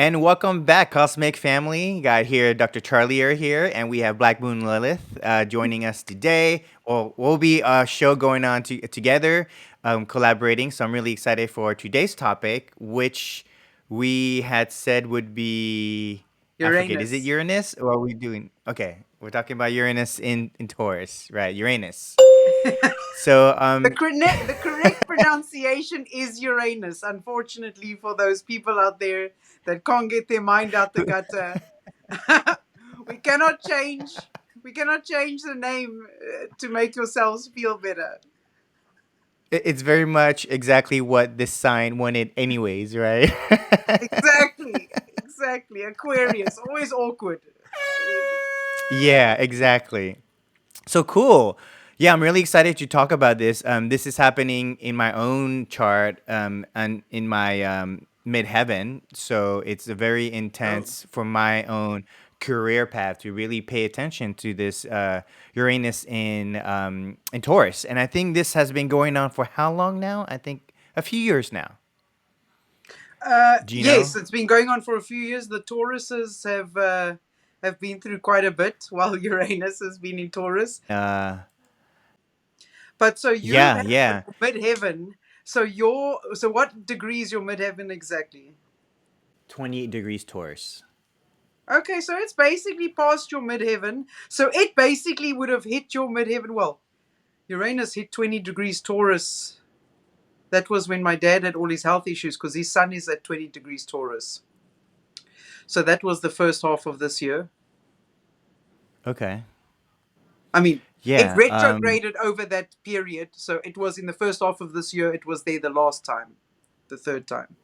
And welcome back, Cosmic Family. Got here Dr. Charlier here, and we have Black Moon Lilith joining us today. Well, we'll be a show going on together, collaborating. So I'm really excited for today's topic, which we had said would be, I forget, is it Uranus. Uranus or are we doing? Okay, we're talking about Uranus in Taurus, right? Uranus. So The correct pronunciation is Uranus. Unfortunately, for those people out there that can't get their mind out the gutter, we cannot change. We cannot change the name to make yourselves feel better. it's very much exactly what this sign wanted, anyways, right? Exactly, exactly. Aquarius, always awkward. Yeah, exactly. So cool. Yeah, I'm really excited to talk about this. This is happening in my own chart and in my midheaven. So it's a very Oh, intense for my own career path to really pay attention to this Uranus in Taurus. And I think this has been going on for how long now? I think a few years now. Do you yes, know? it's been going on for a few years. The Tauruses have been through quite a bit, while Uranus has been in Taurus. Uh, But so you yeah, have yeah. midheaven. So what degree is your midheaven exactly? 28 degrees Taurus. Okay, so it's basically past your midheaven. So it basically would have hit your midheaven. Well, Uranus hit 20 degrees Taurus. That was when my dad had all his health issues because his sun is at 20 degrees Taurus. So that was the first half of this year. Okay. I mean, it Yeah. retrograded over that period. So it was in the first half of this year. It was there the last time, the third time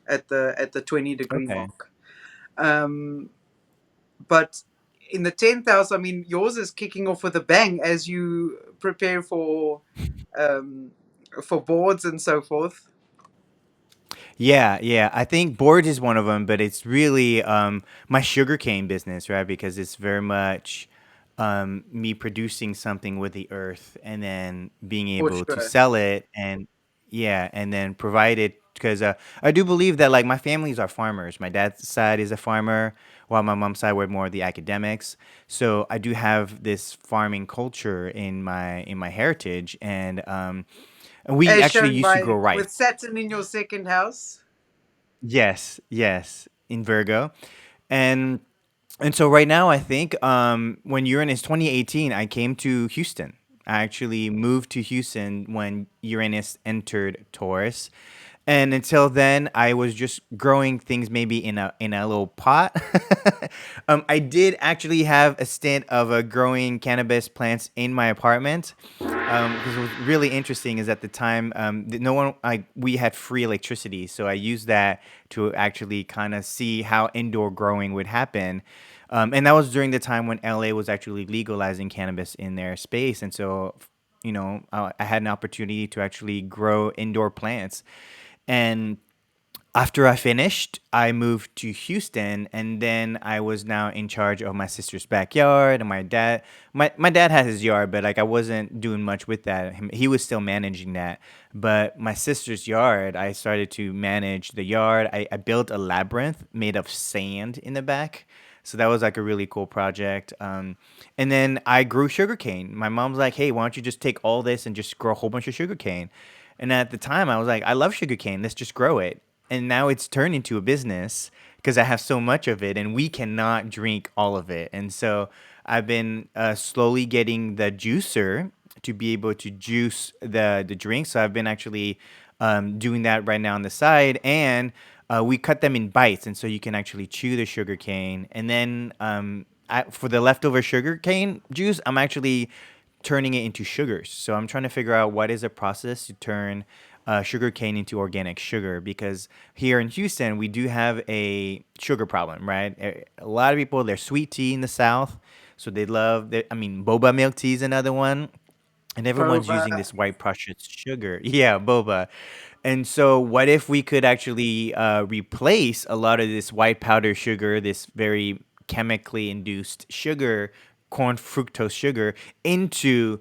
at the 20-degree Okay. mark. Um, but in the 10th house, I mean, yours is kicking off with a bang as you prepare um, for boards and so forth. Yeah, yeah. I think board is one of them, but it's really my sugarcane business, right? Because it's very much me producing something with the earth and then being For able to sure. sell it and yeah, and then provide it because I do believe that like my families are farmers. My dad's side is a farmer, while my mom's side were more of the academics. So I do have this farming culture in my heritage, and we As actually shown used to by grow rice. with Saturn in your second house. Yes, yes, in Virgo. And and so right now I think when Uranus 2018 I came to Houston. I actually moved to Houston when Uranus entered Taurus. And until then I was just growing things maybe in a little pot. I did actually have a stint of growing cannabis plants in my apartment. Because what was really interesting is at the time, no one like we had free electricity, so I used that to actually kind of see how indoor growing would happen. And that was during the time when LA was actually legalizing cannabis in their space, and so I had an opportunity to actually grow indoor plants. And after I finished, I moved to Houston, and then I was now in charge of my sister's backyard. And my dad has his yard, but like I wasn't doing much with that. He was still managing that. But my sister's yard, I started to manage the yard. I built a labyrinth made of sand in the back. So that was like a really cool project. And then I grew sugarcane. My mom's like, hey, why don't you just take all this and just grow a whole bunch of sugarcane? And at the time, I was like, I love sugarcane. Let's just grow it. And now it's turned into a business because I have so much of it, and we cannot drink all of it. And so I've been slowly getting the juicer to be able to juice the drink. So I've been actually doing that right now on the side, and we cut them in bites, and so you can actually chew the sugar cane. And then for the leftover sugar cane juice, I'm actually turning it into sugars. So I'm trying to figure out what is a process to turn sugar cane into organic sugar, because here in Houston we do have a sugar problem, right? A lot of people, they're sweet tea in the South, so they love. I mean, boba milk tea is another one, and everyone's Boba. using this white processed sugar. Yeah, boba. And so, what if we could actually replace a lot of this white powder sugar, this very chemically induced sugar, corn fructose sugar, into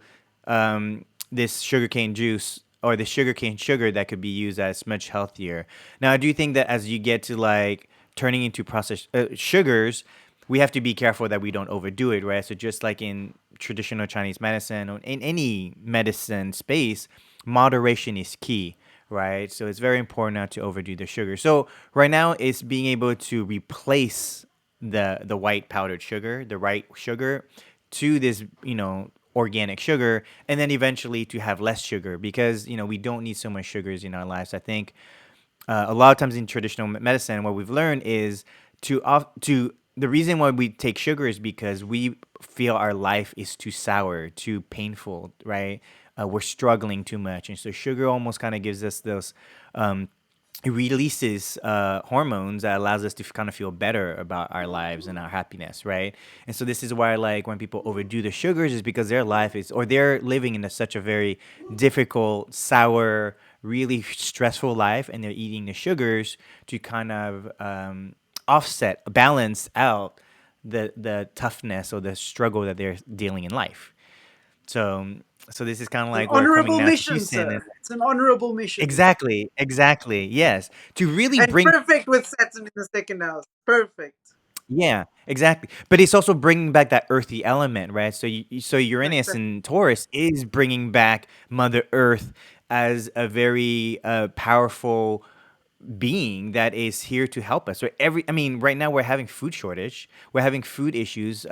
this sugarcane juice or the sugarcane sugar that could be used as much healthier? Now, I do think that as you get to like turning into processed sugars, we have to be careful that we don't overdo it, right? So just like in traditional Chinese medicine or in any medicine space, moderation is key, right? So it's very important not to overdo the sugar. So right now it's being able to replace the white powdered sugar, the right sugar, to this, organic sugar, and then eventually to have less sugar because we don't need so much sugars in our lives. I think a lot of times in traditional medicine, what we've learned is to the reason why we take sugar is because we feel our life is too sour, too painful, right? We're struggling too much, and so sugar almost kind of gives us those. It releases hormones that allows us to kind of feel better about our lives and our happiness, right? And so this is why, like, when people overdo the sugars, is because their life is, or they're living in such a very difficult, sour, really stressful life, and they're eating the sugars to kind of offset, balance out the toughness or the struggle that they're dealing in life. So, so this is kind of An like we're coming honorable now to mission, Houston, and sir. It's an honorable mission. exactly, exactly, yes, to really And bring. perfect with Saturn in the second house. Perfect. Yeah, exactly. But it's also bringing back that earthy element, right? So so Uranus Exactly. and Taurus is bringing back Mother Earth as a very powerful being that is here to help us. So I mean, right now we're having food shortage, we're having food issues.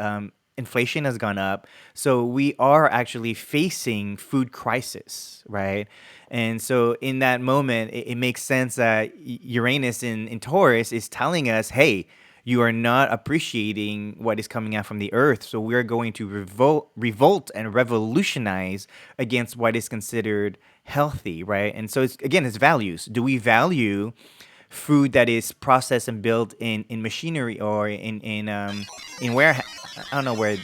Inflation has gone up, so we are actually facing food crisis, right? And so in that moment, it makes sense that Uranus in Taurus is telling us, hey, you are not appreciating what is coming out from the earth. So we're going to revolt and revolutionize against what is considered healthy, right? And so it's again, it's values. Do we value food that is processed and built in machinery or in where I don't know where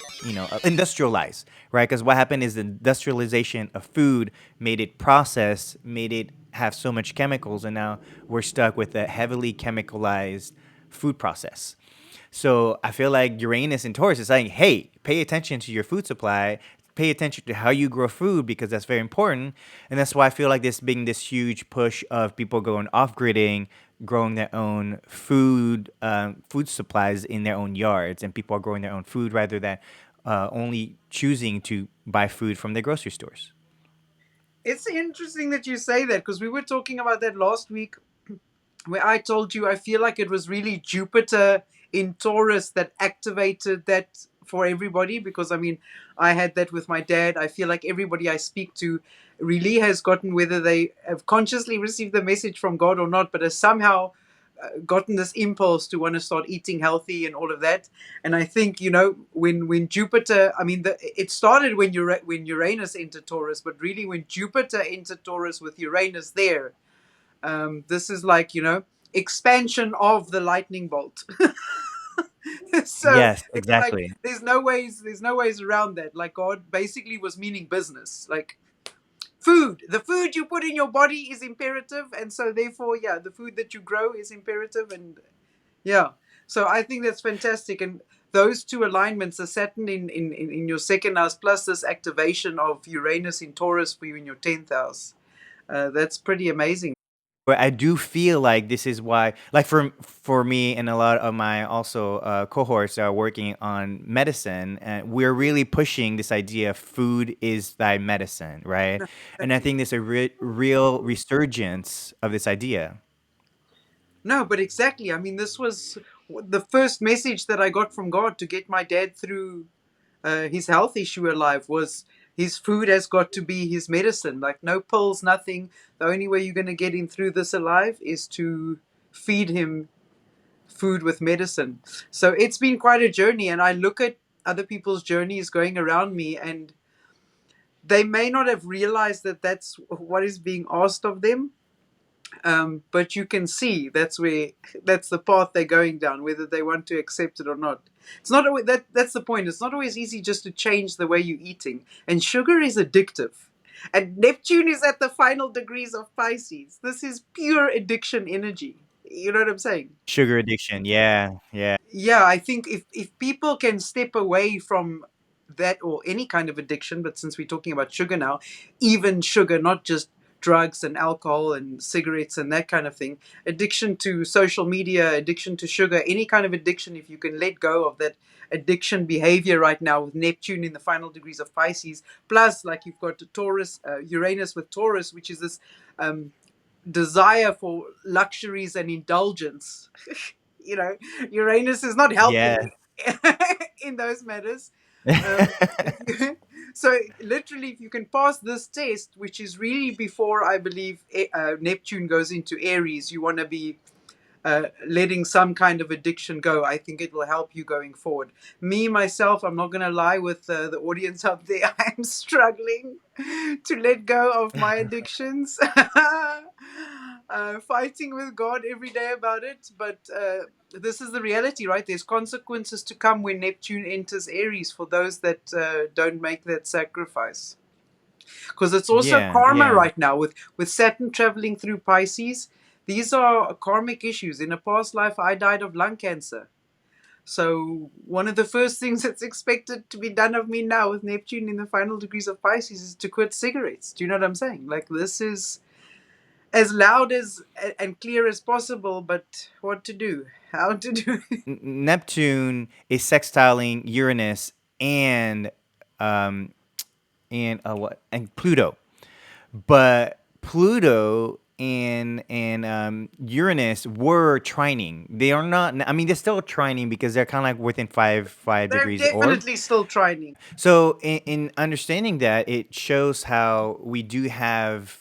industrialized, right? Because what happened is the industrialization of food made it processed, made it have so much chemicals, and now we're stuck with a heavily chemicalized food process. So I feel like Uranus and Taurus is saying, hey, pay attention to your food supply, pay attention to how you grow food because that's very important. And that's why I feel like this being this huge push of people going off gridding, growing their own food supplies in their own yards, and people are growing their own food rather than only choosing to buy food from the grocery stores. It's interesting that you say that because we were talking about that last week where I told you I feel like it was really Jupiter in Taurus that activated that for everybody. Because I mean, I had that with my dad. I feel like everybody I speak to really has gotten, whether they have consciously received the message from God or not, but has somehow gotten this impulse to want to start eating healthy and all of that. And I think when Jupiter, I mean, it started when Uranus entered Taurus, but really when Jupiter entered Taurus with Uranus there, this is like expansion of the lightning bolt. So Yes, it's like exactly. there's no ways around that. Like God basically was meaning business, like food. The food you put in your body is imperative, and so therefore, yeah, the food that you grow is imperative, and yeah. So I think that's fantastic, and those two alignments, the Saturn in your second house plus this activation of Uranus in Taurus for you in your 10th house, that's pretty amazing. But I do feel like this is why, like for me and a lot of my also cohorts that are working on medicine, and we're really pushing this idea of food is thy medicine, right? No, And I exactly. think there's a real resurgence of this idea. No, but exactly. I mean, this was the first message that I got from God to get my dad through his health issue alive was his food has got to be his medicine. Like no pills, nothing. The only way you're going to get him through this alive is to feed him food with medicine. So it's been quite a journey, and I look at other people's journeys going around me, and they may not have realized that that's what is being asked of them, but you can see that's the path they're going down, whether they want to accept it or not. It's not always, that's the point. It's not always easy just to change the way you're eating, and sugar is addictive. And Neptune is at the final degrees of Pisces. This is pure addiction energy. You know what I'm saying? Sugar addiction, yeah, yeah. Yeah, I think if people can step away from that or any kind of addiction, but since we're talking about sugar now, even sugar, not just drugs and alcohol and cigarettes and that kind of thing. Addiction to social media, addiction to sugar, any kind of addiction, if you can let go of that addiction behavior right now with Neptune in the final degrees of Pisces, plus like you've got Taurus, Uranus with Taurus, which is this um, desire for luxuries and indulgence. You know, Uranus is not Yes. helping in those matters. Um, so literally, if you can pass this test, which is really before I believe Neptune goes into Aries, you want to be letting some kind of addiction go. I think it will help you going forward. Me, myself, I'm not going to lie with the audience out there. I'm struggling to let go of my addictions. Fighting with God every day about it. But this is the reality, right? There's consequences to come when Neptune enters Aries for those that don't make that sacrifice, because it's also Yeah, karma yeah. right now with Saturn traveling through Pisces. These are karmic issues. In a past life, I died of lung cancer. So one of the first things that's expected to be done of me now with Neptune in the final degrees of Pisces is to quit cigarettes. Do you know what I'm saying? Like, this is as loud as and clear as possible, but what to do? How to do it? Neptune is sextiling Uranus and um what and Pluto. But Pluto and Uranus were trining. They are not. I mean, they're still trining because they're kind of like within five They're degrees orb. definitely still trying. So in understanding that, it shows how we do have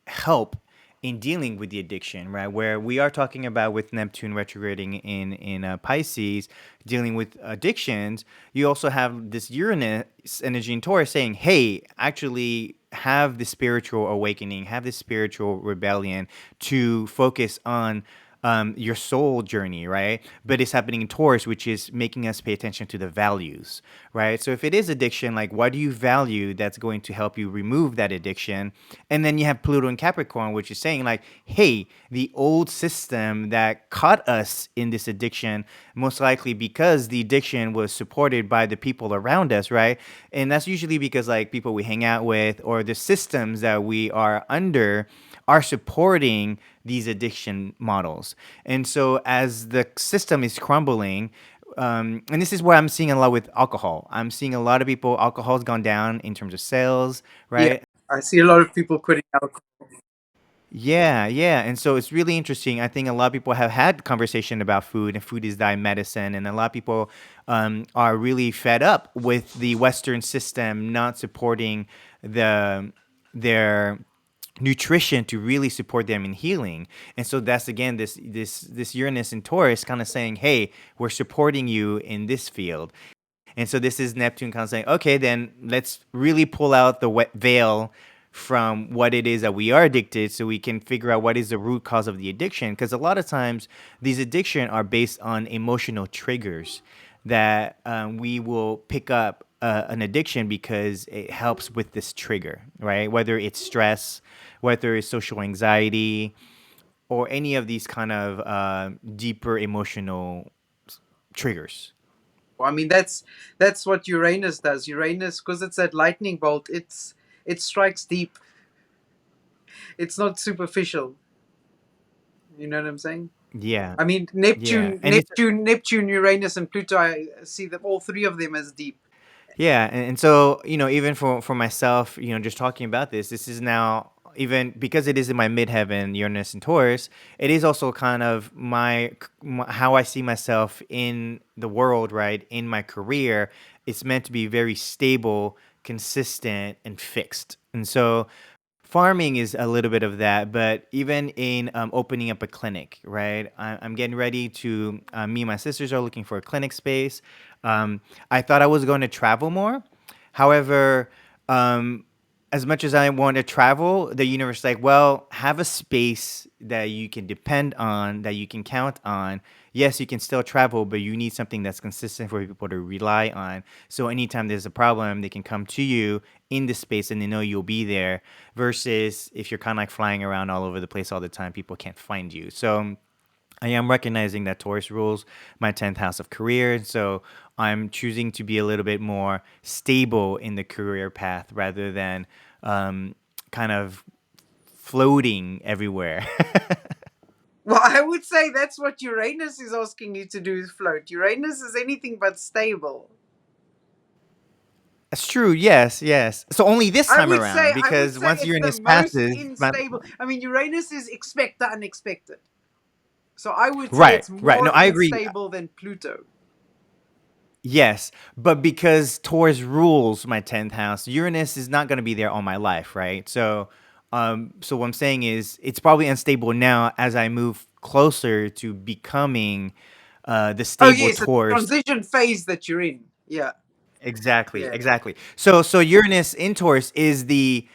help in dealing with the addiction, right? Where we are talking about with Neptune retrograding in Pisces, dealing with addictions. You also have this Uranus energy in Taurus saying, "Hey, actually." Have the spiritual awakening, have the spiritual rebellion to focus on your soul journey, right? But it's happening in Taurus, which is making us pay attention to the values, right? So if it is addiction, like what do you value that's going to help you remove that addiction? And then you have Pluto and Capricorn, which is saying like, hey, the old system that caught us in this addiction, most likely because the addiction was supported by the people around us, right? And that's usually because like people we hang out with or the systems that we are under are supporting these addiction models. And so as the system is crumbling, and this is where I'm seeing a lot with alcohol. I'm seeing a lot of people, alcohol's gone down in terms of sales, Yeah, right? I see a lot of people quitting alcohol. Yeah, yeah. And so it's really interesting. I think a lot of people have had conversation about food and food is thy medicine. And a lot of people are really fed up with the Western system not supporting their nutrition to really support them in healing. And so that's again this Uranus and Taurus kind of saying, hey, we're supporting you in this field. And so this is Neptune kind of saying, okay, then let's really pull out the wet veil from what it is that we are addicted so we can figure out what is the root cause of the addiction. Because a lot of times these addiction are based on emotional triggers that we will pick up an addiction because it helps with this trigger, right? Whether it's stress, whether it's social anxiety, or any of these kind of deeper emotional triggers. I mean, that's what Uranus does. Uranus, because it's that lightning bolt, it strikes deep. It's not superficial. You know what I'm saying? Yeah, I mean, yeah, and it's Neptune, Uranus, and Pluto. I see them, all three of them, as deep. yeah, and so even for myself, just talking about this is now even because it is in my midheaven, Uranus and Taurus. It is also kind of my how I see myself in the world, right? In my career, it's meant to be very stable, consistent, and fixed. And so farming is a little bit of that, but even in opening up a clinic, right? I'm getting ready to, me and my sisters are looking for a clinic space. I thought I was going to travel more. However, um, as much as I want to travel, the universe is like, well, have a space that you can depend on, that you can count on. Yes, you can still travel, but you need something that's consistent for people to rely on. So anytime there's a problem, they can come to you in the space and they know you'll be there. Versus if you're kind of like flying around all over the place all the time, people can't find you. So I am recognizing that Taurus rules my 10th house of career. So I'm choosing to be a little bit more stable in the career path rather than kind of floating everywhere. Well, I would say that's what Uranus is asking you to do, is float. Uranus is anything but stable. That's true. Yes, yes. So only this I time would around, say I would because say once it's the Uranus most passes, unstable. I mean, Uranus is expect the unexpected. So I would say right, it's right. more No, I agree. unstable than Pluto. Yes, but because Taurus rules my 10th house, Uranus is not going to be there all my life, right? So what I'm saying is it's probably unstable now as I move closer to becoming the Oh stable yes, it's a Taurus. transition phase that you're in. Yeah, Exactly, yeah. exactly. So Uranus in Taurus is the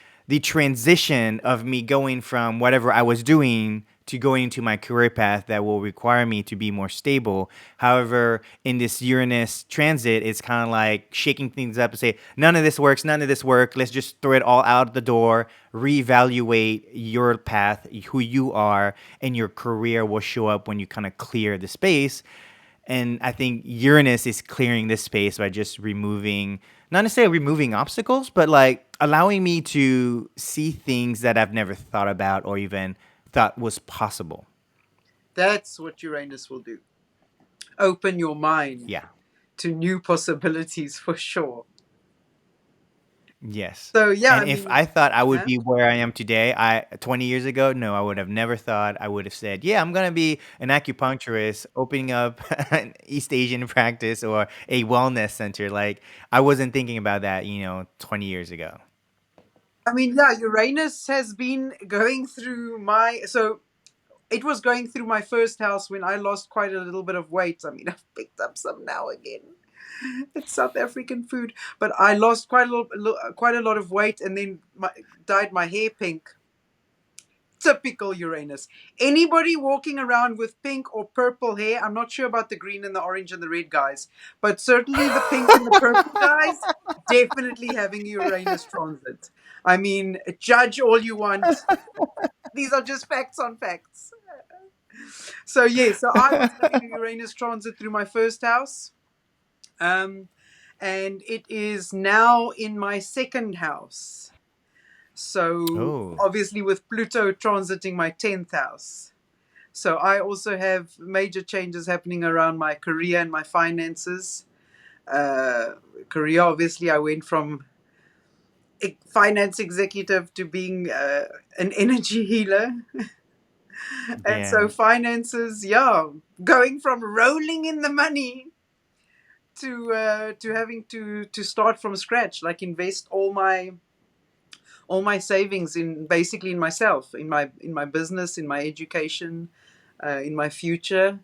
transition of me going from whatever I was doing to going into my career path that will require me to be more stable. However, in this Uranus transit, it's kind of like shaking things up and say, none of this works, none of this work. Let's just throw it all out the door, reevaluate your path, who you are, and your career will show up when you kind of clear the space. And I think Uranus is clearing this space by just removing, not necessarily removing obstacles, but like allowing me to see things that I've never thought about or even thought was possible. That's what Uranus will do. Open your mind Yeah. to new possibilities for sure. Yes. So yeah, And I if mean, I thought I would huh? be where I am today, 20 years ago, no, I would have never thought. I would have said, "Yeah, I'm going to be an acupuncturist opening up an East Asian practice or a wellness center." Like I wasn't thinking about that, 20 years ago. I mean, yeah, Uranus has been going through my so it was going through my first house when I lost quite a little bit of weight. I mean, I've picked up some now again. It's South African food, but I lost quite a lot of weight, and then dyed my hair pink. Typical Uranus. Anybody walking around with pink or purple hair, I'm not sure about the green and the orange and the red guys, but certainly the pink and the purple guys, definitely having Uranus transit. I mean, judge all you want. These are just facts on facts. So yeah, so I was having a Uranus transit through my first house. Um, and it is now in my second house. So Oh, obviously with Pluto transiting my 10th house. So I also have major changes happening around my career and my finances. Uh, Career, obviously, I went from finance executive to being an energy healer. And yeah. so finances, yeah, going from rolling in the money to having to start from scratch, like invest all my savings in basically in myself, in my business, in my education, in my future.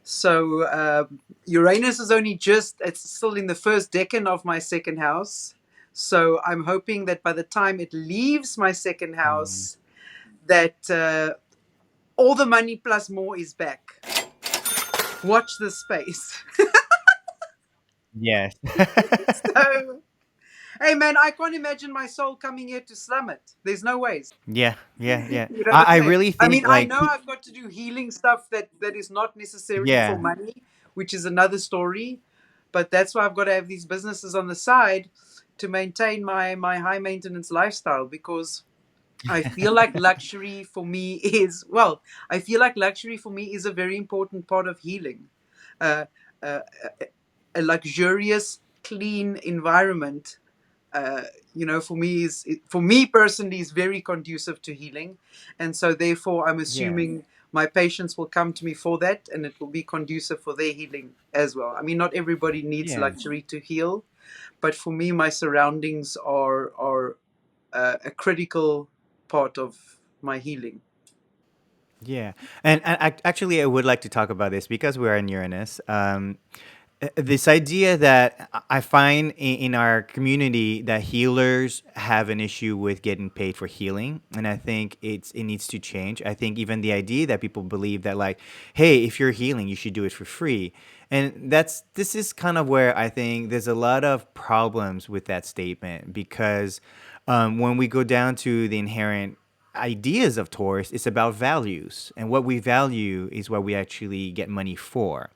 So Uranus is only it's still in the first decan of my second house. So I'm hoping that by the time it leaves my second Mm. house, that all the money plus more is back. Watch this space. Yes. So, hey man, I can't imagine my soul coming here to slum it. There's no ways. Yeah, yeah, yeah. You know what I I'm saying? really I think mean, I like know I've got to do healing stuff that is not necessarily for yeah, money, which is another story. But that's why I've got to have these businesses on the side to maintain my high maintenance lifestyle, because I feel like luxury for me is well, I feel like luxury for me is a very important part of healing. Uh, uh, a luxurious, clean environment, uh, for me for me personally is very conducive to healing, and so therefore I'm yeah, assuming my patients will come to me for that, and it will be conducive for their healing as well. I mean, not everybody needs yeah, luxury to heal, but for me, my surroundings are a critical part of my healing. yeah. And actually, I would like to talk about this because we are in Uranus. This idea that I find in our community that healers have an issue with getting paid for healing, and I think it needs to change. I think even the idea that people believe that like, hey, if you're healing, you should do it for free, and this is kind of where I think there's a lot of problems with that statement because when we go down to the inherent ideas of Taurus, it's about values, and what we value is what we actually get money for.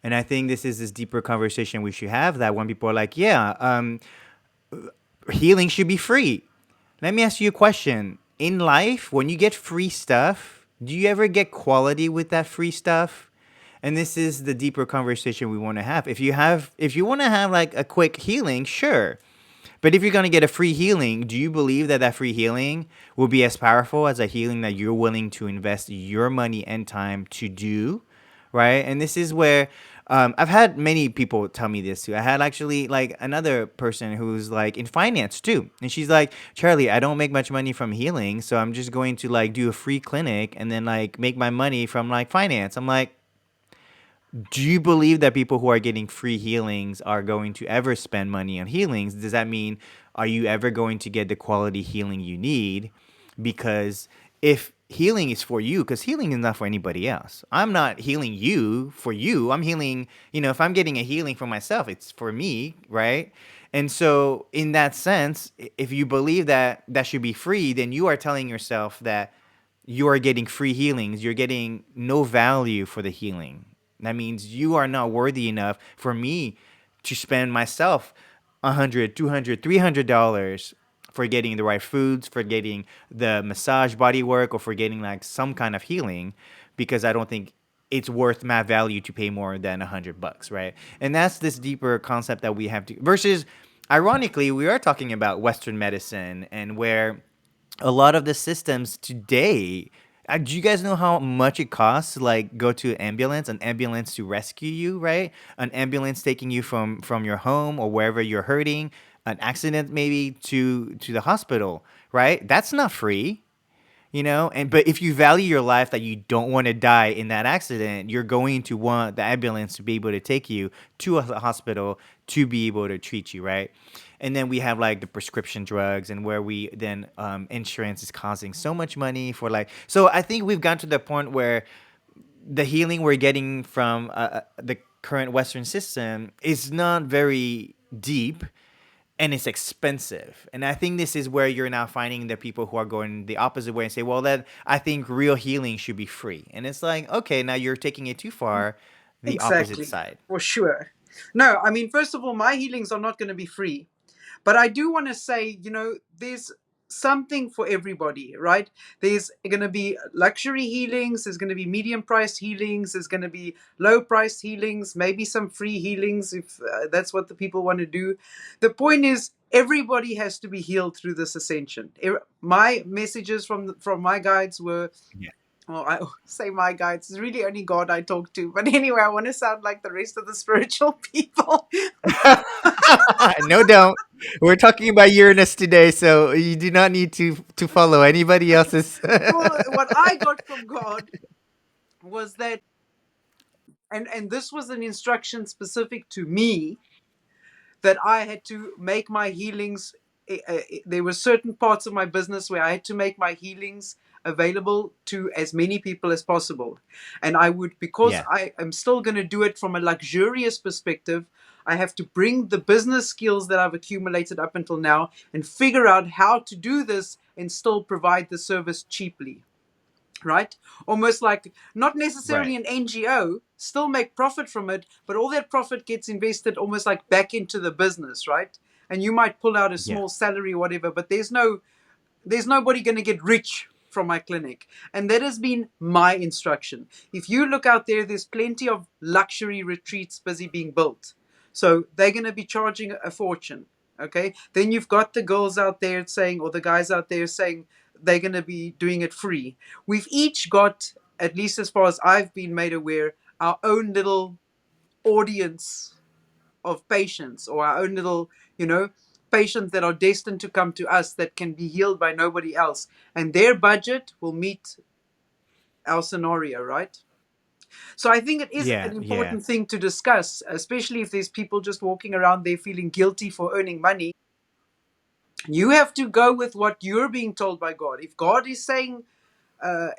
And I think this deeper conversation we should have that when people are like, yeah, healing should be free. Let me ask you a question. in life, when you get free stuff, do you ever get quality with that free stuff? And this is the deeper conversation we want to have. If you want to have like a quick healing, sure. But if you're going to get a free healing, do you believe that that free healing will be as powerful as a healing that you're willing to invest your money and time to do? Right. And this is where I've had many people tell me this too. I had actually like another person who's like in finance too. And she's like, Charlie, I don't make much money from healing. So I'm just going to like do a free clinic and then like make my money from like finance. I'm like, do you believe that people who are getting free healings are going to ever spend money on healings? Does that mean, are you ever going to get the quality healing you need? Because if healing is for you, because healing is not for anybody else. I'm not healing you for you. I'm healing, if I'm getting a healing for myself, it's for me, right? And so, in that sense, if you believe that that should be free, then you are telling yourself that you are getting free healings. You're getting no value for the healing. That means you are not worthy enough for me to spend myself 100, 200, $300 for getting the right foods, for getting the massage body work, or for getting like some kind of healing, because I don't think it's worth my value to pay more than $100, right? And that's this deeper concept that we have to versus ironically, we are talking about Western medicine and where a lot of the systems today. Do you guys know how much it costs to like go to an ambulance to rescue you, right? An ambulance taking you from your home or wherever you're hurting, an accident maybe to the hospital, right? That's not free, and but if you value your life that you don't want to die in that accident, you're going to want the ambulance to be able to take you to a hospital to be able to treat you, right? And then we have like the prescription drugs and where we then insurance is causing so much money for like, so I think we've gotten to the point where the healing we're getting from the current Western system is not very deep and it's expensive. And I think this is where you're now finding the people who are going the opposite way and say, well, then I think real healing should be free. And it's like, okay, now you're taking it too far, the opposite Exactly, side. for sure. No, I mean, first of all, my healings are not going to be free. But I do want to say, there's something for everybody, right? There's going to be luxury healings, there's going to be medium priced healings, there's going to be low priced healings, maybe some free healings if that's what the people want to do. The point is, everybody has to be healed through this ascension. My messages from my guides were, Yeah. well, I say my guides, it's really only God I talk to. But anyway, I want to sound like the rest of the spiritual people. No, don't. We're talking about Uranus today, so you do not need to follow anybody else's. Well, what I got from God was that, and this was an instruction specific to me, that I had to make my healings. There were certain parts of my business where I had to make my healings available to as many people as possible. And I would, because Yeah. I am still going to do it from a luxurious perspective, I have to bring the business skills that I've accumulated up until now and figure out how to do this and still provide the service cheaply, right? Almost like not Right. necessarily an NGO, still make profit from it, but all that profit gets invested almost like back into the business, right? And you might pull out a Yeah. small salary or whatever, but there's nobody going to get rich from my clinic. And that has been my instruction. If you look out there, there's plenty of luxury retreats busy being built. So they're going to be charging a fortune. Okay. Then you've got the girls out there saying, or the guys out there saying, they're going to be doing it free. We've each got, at least as far as I've been made aware, our own little audience of patients, or our own little, patients that are destined to come to us that can be healed by nobody else. And their budget will meet our scenario, right? So I think it is Yeah. an Yeah. important thing to discuss, especially if there's people just walking around there feeling guilty for earning money. You have to go with what you're being told by God. If God is saying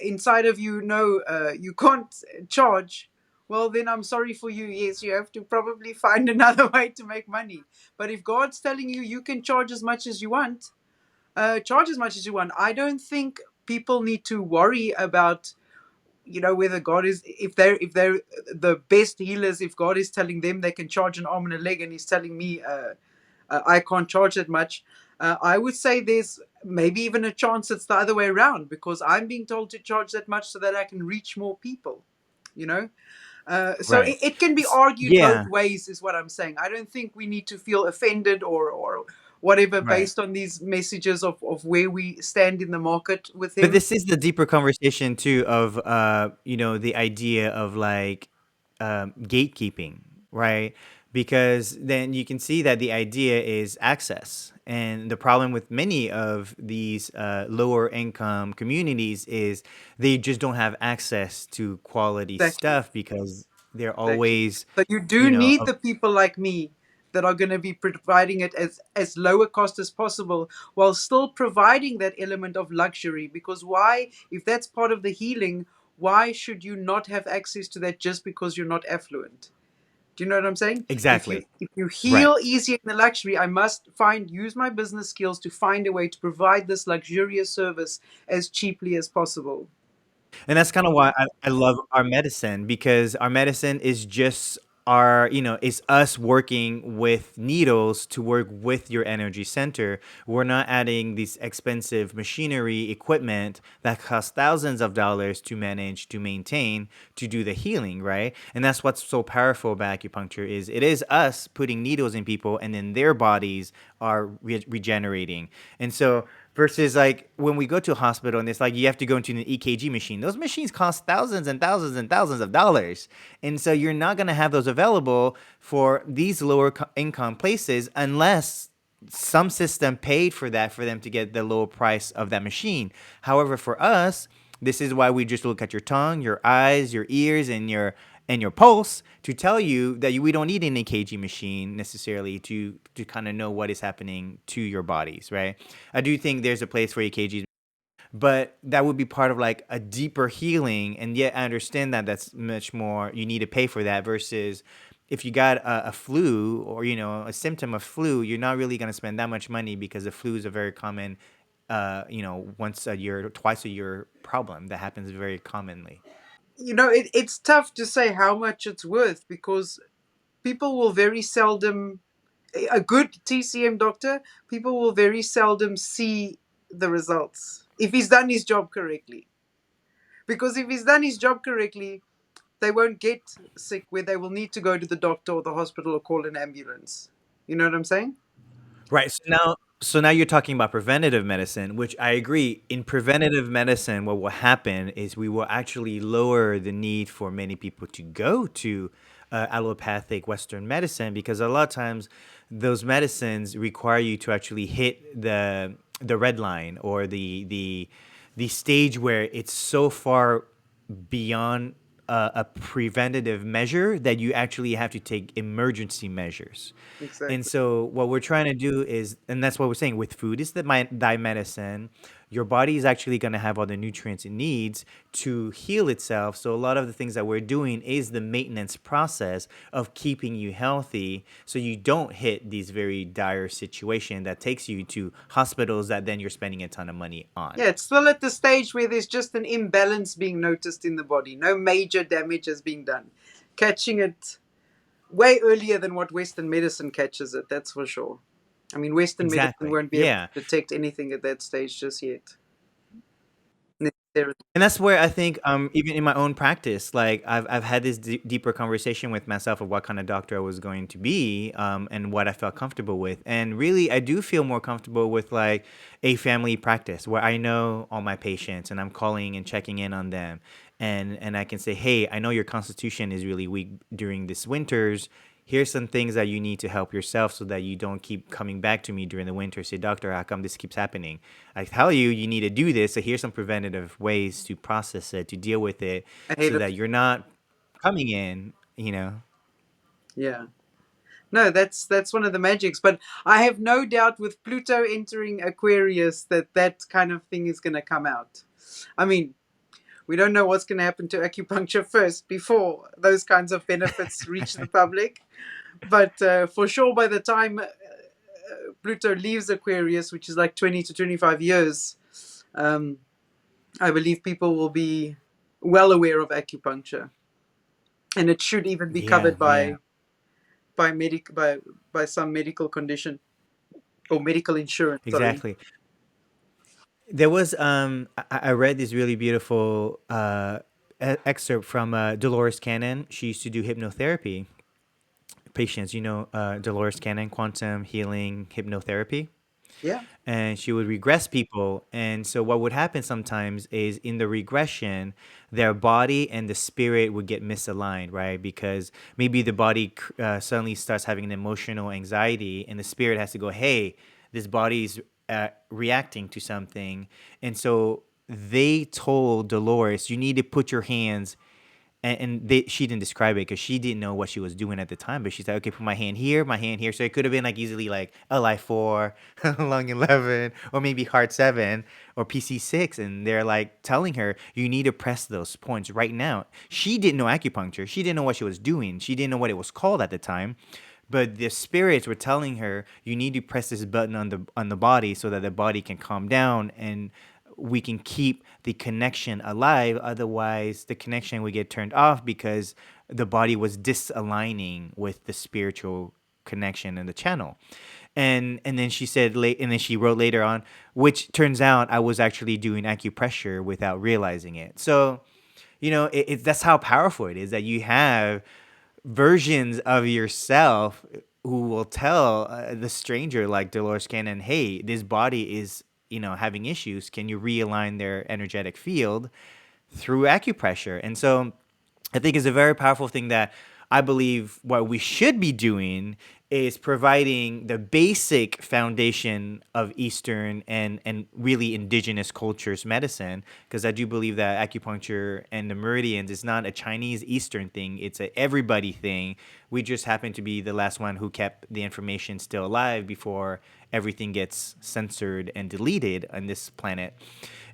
inside of you, no, you can't charge, well, then I'm sorry for you. Yes, you have to probably find another way to make money. But if God's telling you you can charge as much as you want, charge as much as you want. I don't think people need to worry about, whether God is, if they're the best healers, if God is telling them they can charge an arm and a leg, and He's telling me I can't charge that much. I would say there's maybe even a chance it's the other way around because I'm being told to charge that much so that I can reach more people, you know? So Right. it can be argued both Yeah. ways, is what I'm saying. I don't think we need to feel offended or whatever Right. based on these messages of where we stand in the market with But them. this is the deeper conversation too of the idea of like gatekeeping, right? Because then you can see that the idea is access. And the problem with many of these lower income communities is they just don't have access to quality Exactly. stuff because they're Exactly. always, So you do you know, need the people like me that are going to be providing it as low a cost as possible while still providing that element of luxury. Because why, if that's part of the healing, why should you not have access to that just because you're not affluent? Do you know what I'm saying? exactly. If you Right. heal easier in the luxury, I must use my business skills to find a way to provide this luxurious service as cheaply as possible. And that's kind of why I love our medicine because our medicine is just is us working with needles to work with your energy center. We're not adding these expensive machinery equipment that costs thousands of dollars to manage, to maintain, to do the healing, right? And that's what's so powerful about acupuncture is it is us putting needles in people and then their bodies are regenerating. And so versus like when we go to a hospital and it's like you have to go into an EKG machine. Those machines cost thousands and thousands and thousands of dollars. And so you're not going to have those available for these lower income places unless some system paid for that for them to get the low price of that machine. However, for us, this is why we just look at your tongue, your eyes, your ears, and your pulse to tell you that we don't need an EKG machine necessarily to kind of know what is happening to your bodies, right? I do think there's a place for EKGs, but that would be part of like a deeper healing. And yet I understand that that's much more, you need to pay for that versus if you got a flu or, a symptom of flu, you're not really going to spend that much money because the flu is a very common, once a year, twice a year problem that happens very commonly. It's tough to say how much it's worth because people will very seldom, a good TCM doctor, people will very seldom see the results if he's done his job correctly. Because if he's done his job correctly, they won't get sick where they will need to go to the doctor or the hospital or call an ambulance. You know what I'm saying? Right. So now you're talking about preventative medicine, which I agree. In preventative medicine, what will happen is we will actually lower the need for many people to go to allopathic Western medicine because a lot of times those medicines require you to actually hit the red line or the stage where it's so far beyond a preventative measure that you actually have to take emergency measures. And Exactly. so what we're trying to do is, and that's what we're saying with food is thy medicine. Your body is actually going to have all the nutrients it needs to heal itself. So a lot of the things that we're doing is the maintenance process of keeping you healthy so you don't hit these very dire situation that takes you to hospitals that then you're spending a ton of money on. Yeah, it's still at the stage where there's just an imbalance being noticed in the body. No major damage has been done. Catching it way earlier than what Western medicine catches it, that's for sure. I mean, Western medicine Exactly. won't be able Yeah. to detect anything at that stage just yet. Necessarily. And that's where I think, even in my own practice, like I've had this deeper conversation with myself of what kind of doctor I was going to be, and what I felt comfortable with. And really, I do feel more comfortable with like a family practice where I know all my patients and I'm calling and checking in on them, and I can say, hey, I know your constitution is really weak during this winters. Here's some things that you need to help yourself so that you don't keep coming back to me during the winter. Say, doctor, how come this keeps happening? I tell you, you need to do this. So here's some preventative ways to process it, to deal with it, Ahead so of, that you're not coming in. yeah. No, that's one of the magics. But I have no doubt with Pluto entering Aquarius that that kind of thing is going to come out. I mean, we don't know what's going to happen to acupuncture first before those kinds of benefits reach the public. But for sure, by the time Pluto leaves Aquarius, which is like 20 to 25 years, um, I believe people will be well aware of acupuncture. And it should even be Yeah, covered yeah, by some medical condition or medical insurance, sorry. exactly. There was I read this really beautiful excerpt from Dolores Cannon. She used to do hypnotherapy patients. You know, Dolores Cannon, quantum healing hypnotherapy. Yeah. And she would regress people. And so what would happen sometimes is in the regression, their body and the spirit would get misaligned, right? Because maybe the body suddenly starts having an emotional anxiety, and the spirit has to go, "Hey, this body's reacting to something," and so they told Dolores, "You need to put your hands." She didn't describe it because she didn't know what she was doing at the time. But she's like, okay, put my hand here, my hand here. So it could have been like easily like LI4, lung 11, or maybe heart 7, or PC 6. And they're like telling her, you need to press those points right now. She didn't know acupuncture. She didn't know what she was doing. She didn't know what it was called at the time. But the spirits were telling her, you need to press this button on the body so that the body can calm down and we can keep the connection alive. Otherwise, the connection would get turned off because the body was disaligning with the spiritual connection in the channel. And then she said late, and then she wrote later on, which turns out I was actually doing acupressure without realizing it. So that's how powerful it is that you have versions of yourself who will tell the stranger like Dolores Cannon, hey, this body is, having issues. Can you realign their energetic field through acupressure? And so I think is a very powerful thing that I believe what we should be doing is providing the basic foundation of Eastern and really indigenous cultures medicine, because I do believe that acupuncture and the meridians is not a Chinese Eastern thing, it's a everybody thing. We just happen to be the last one who kept the information still alive before everything gets censored and deleted on this planet.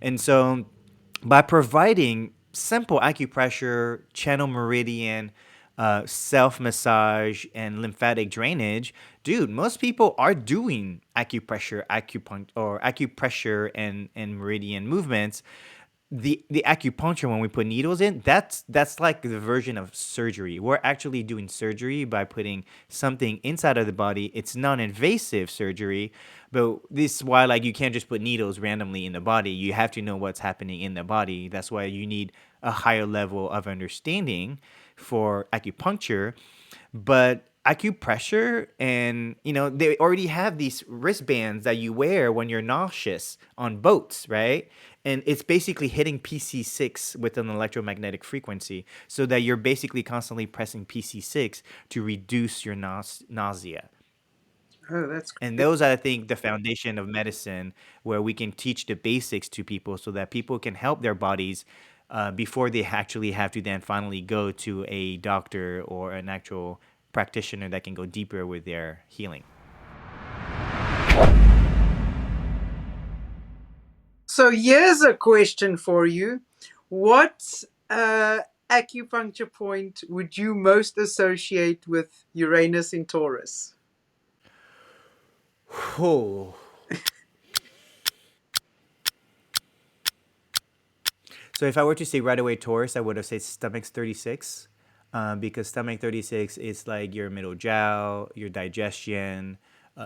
And so by providing simple acupressure, channel meridian, self massage, and lymphatic drainage, dude, most people are doing acupressure and meridian movements. The acupuncture, when we put needles in, that's like the version of surgery. We're actually doing surgery by putting something inside of the body. It's non-invasive surgery, but this is why like you can't just put needles randomly in the body. You have to know what's happening in the body. That's why you need a higher level of understanding for acupuncture. But acupressure, and they already have these wristbands that you wear when you're nauseous on boats, right? And it's basically hitting PC6 with an electromagnetic frequency, so that you're basically constantly pressing PC6 to reduce your nausea. Oh, that's And great. those are, I think, the foundation of medicine, where we can teach the basics to people so that people can help their bodies before they actually have to then finally go to a doctor or an actual practitioner that can go deeper with their healing. So here's a question for you. What acupuncture point would you most associate with Uranus in Taurus? Oh. So if I were to say right away Taurus, I would have said stomach 36, because stomach 36 is like your middle jiao, your digestion.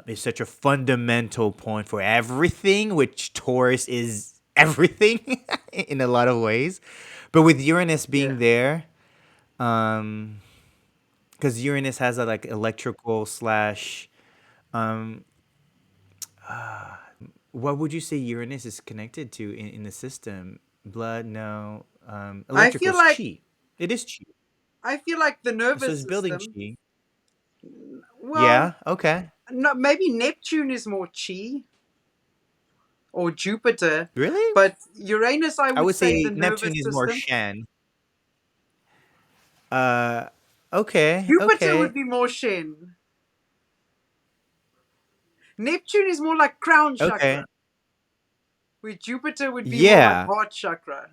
It's such a fundamental point for everything, which Taurus is everything in a lot of ways. But with Uranus Yeah. being there, because Uranus has a like electrical slash, what would you say Uranus is connected to in the system? Blood, no. I Electrical feel is like chi. It is chi. the So nervous it's building system. chi. Well, Yeah. Okay. no, maybe Neptune is more chi or Jupiter, Really? but Uranus, I I would would say the say nervous Neptune is more system. Shen. Uh. Okay. Jupiter would Okay. be more Shen. Neptune is more like crown Okay. chakra, where Jupiter would be more like Yeah. heart chakra.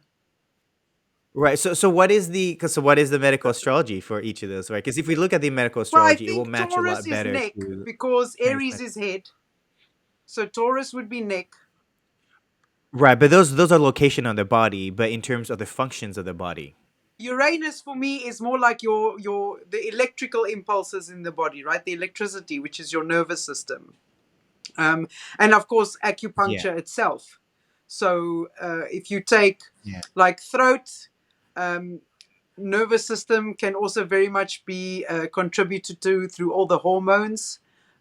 Right. So what is the medical astrology for each of those? Right. Because if we look at the medical Well, I astrology, it will think match a Taurus lot is better neck to because Aries transmit. is head. So Taurus would be neck. Right. But those are location on the body, but in terms of the functions of the body. Uranus for me is more like your the electrical impulses in the body, right? The electricity, which is your nervous system. And of course Yeah. acupuncture itself. So if you take Yeah. like throat, um, nervous system can also very much be contributed to through all the hormones.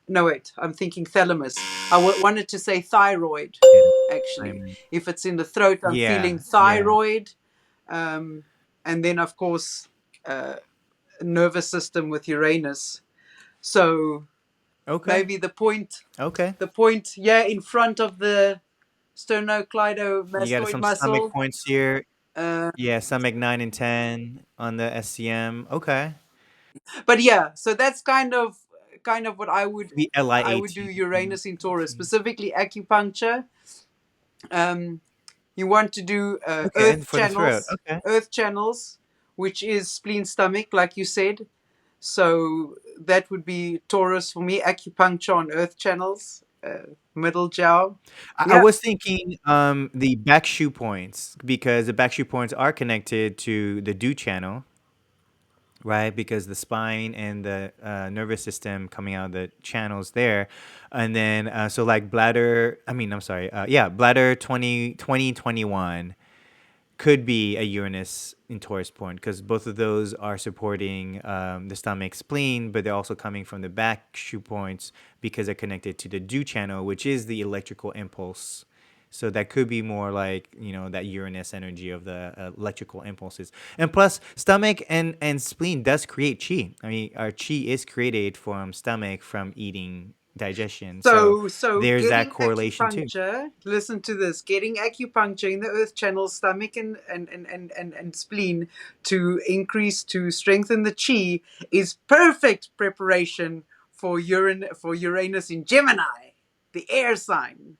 No, wait, I'm thinking thalamus. Wanted to say thyroid, Yeah. actually. I'm, If it's in the throat, I'm yeah. feeling Yeah. thyroid. Um, and then, of course, uh, nervous system with Uranus. So Okay. maybe Okay. the point, yeah, in front of the You got sternocleidomastoid some stomach muscle. points here. Uh, Yeah, stomach 9 and 10 on the SCM. Okay. but yeah, so that's kind of what The I would do LI18. Uranus in Taurus, specifically acupuncture. Um, you want to do Okay, and for the throat. Okay. earth channels, which is spleen stomach, like you said. So that would be Taurus for me. Acupuncture on earth channels, middle jiao. I Yeah. was thinking the back shoe points because the back shoe points are connected to the dew channel, right? Because the spine and the nervous system coming out of the channels there. And then, so like bladder, I mean, I'm sorry. Yeah, bladder 2021 could be a Uranus in Taurus point because both of those are supporting the stomach spleen, but they're also coming from the back shoe points because they're connected to the dew channel, which is the electrical impulse. So that could be more like that Uranus energy of the electrical impulses, and plus stomach and spleen does create chi. I mean, our chi is created from stomach from eating digestion. So So there's that getting correlation too. acupuncture, listen to this, getting acupuncture in the earth channel, stomach and spleen to increase, to strengthen the chi is perfect preparation for Uranus in Gemini, the air sign.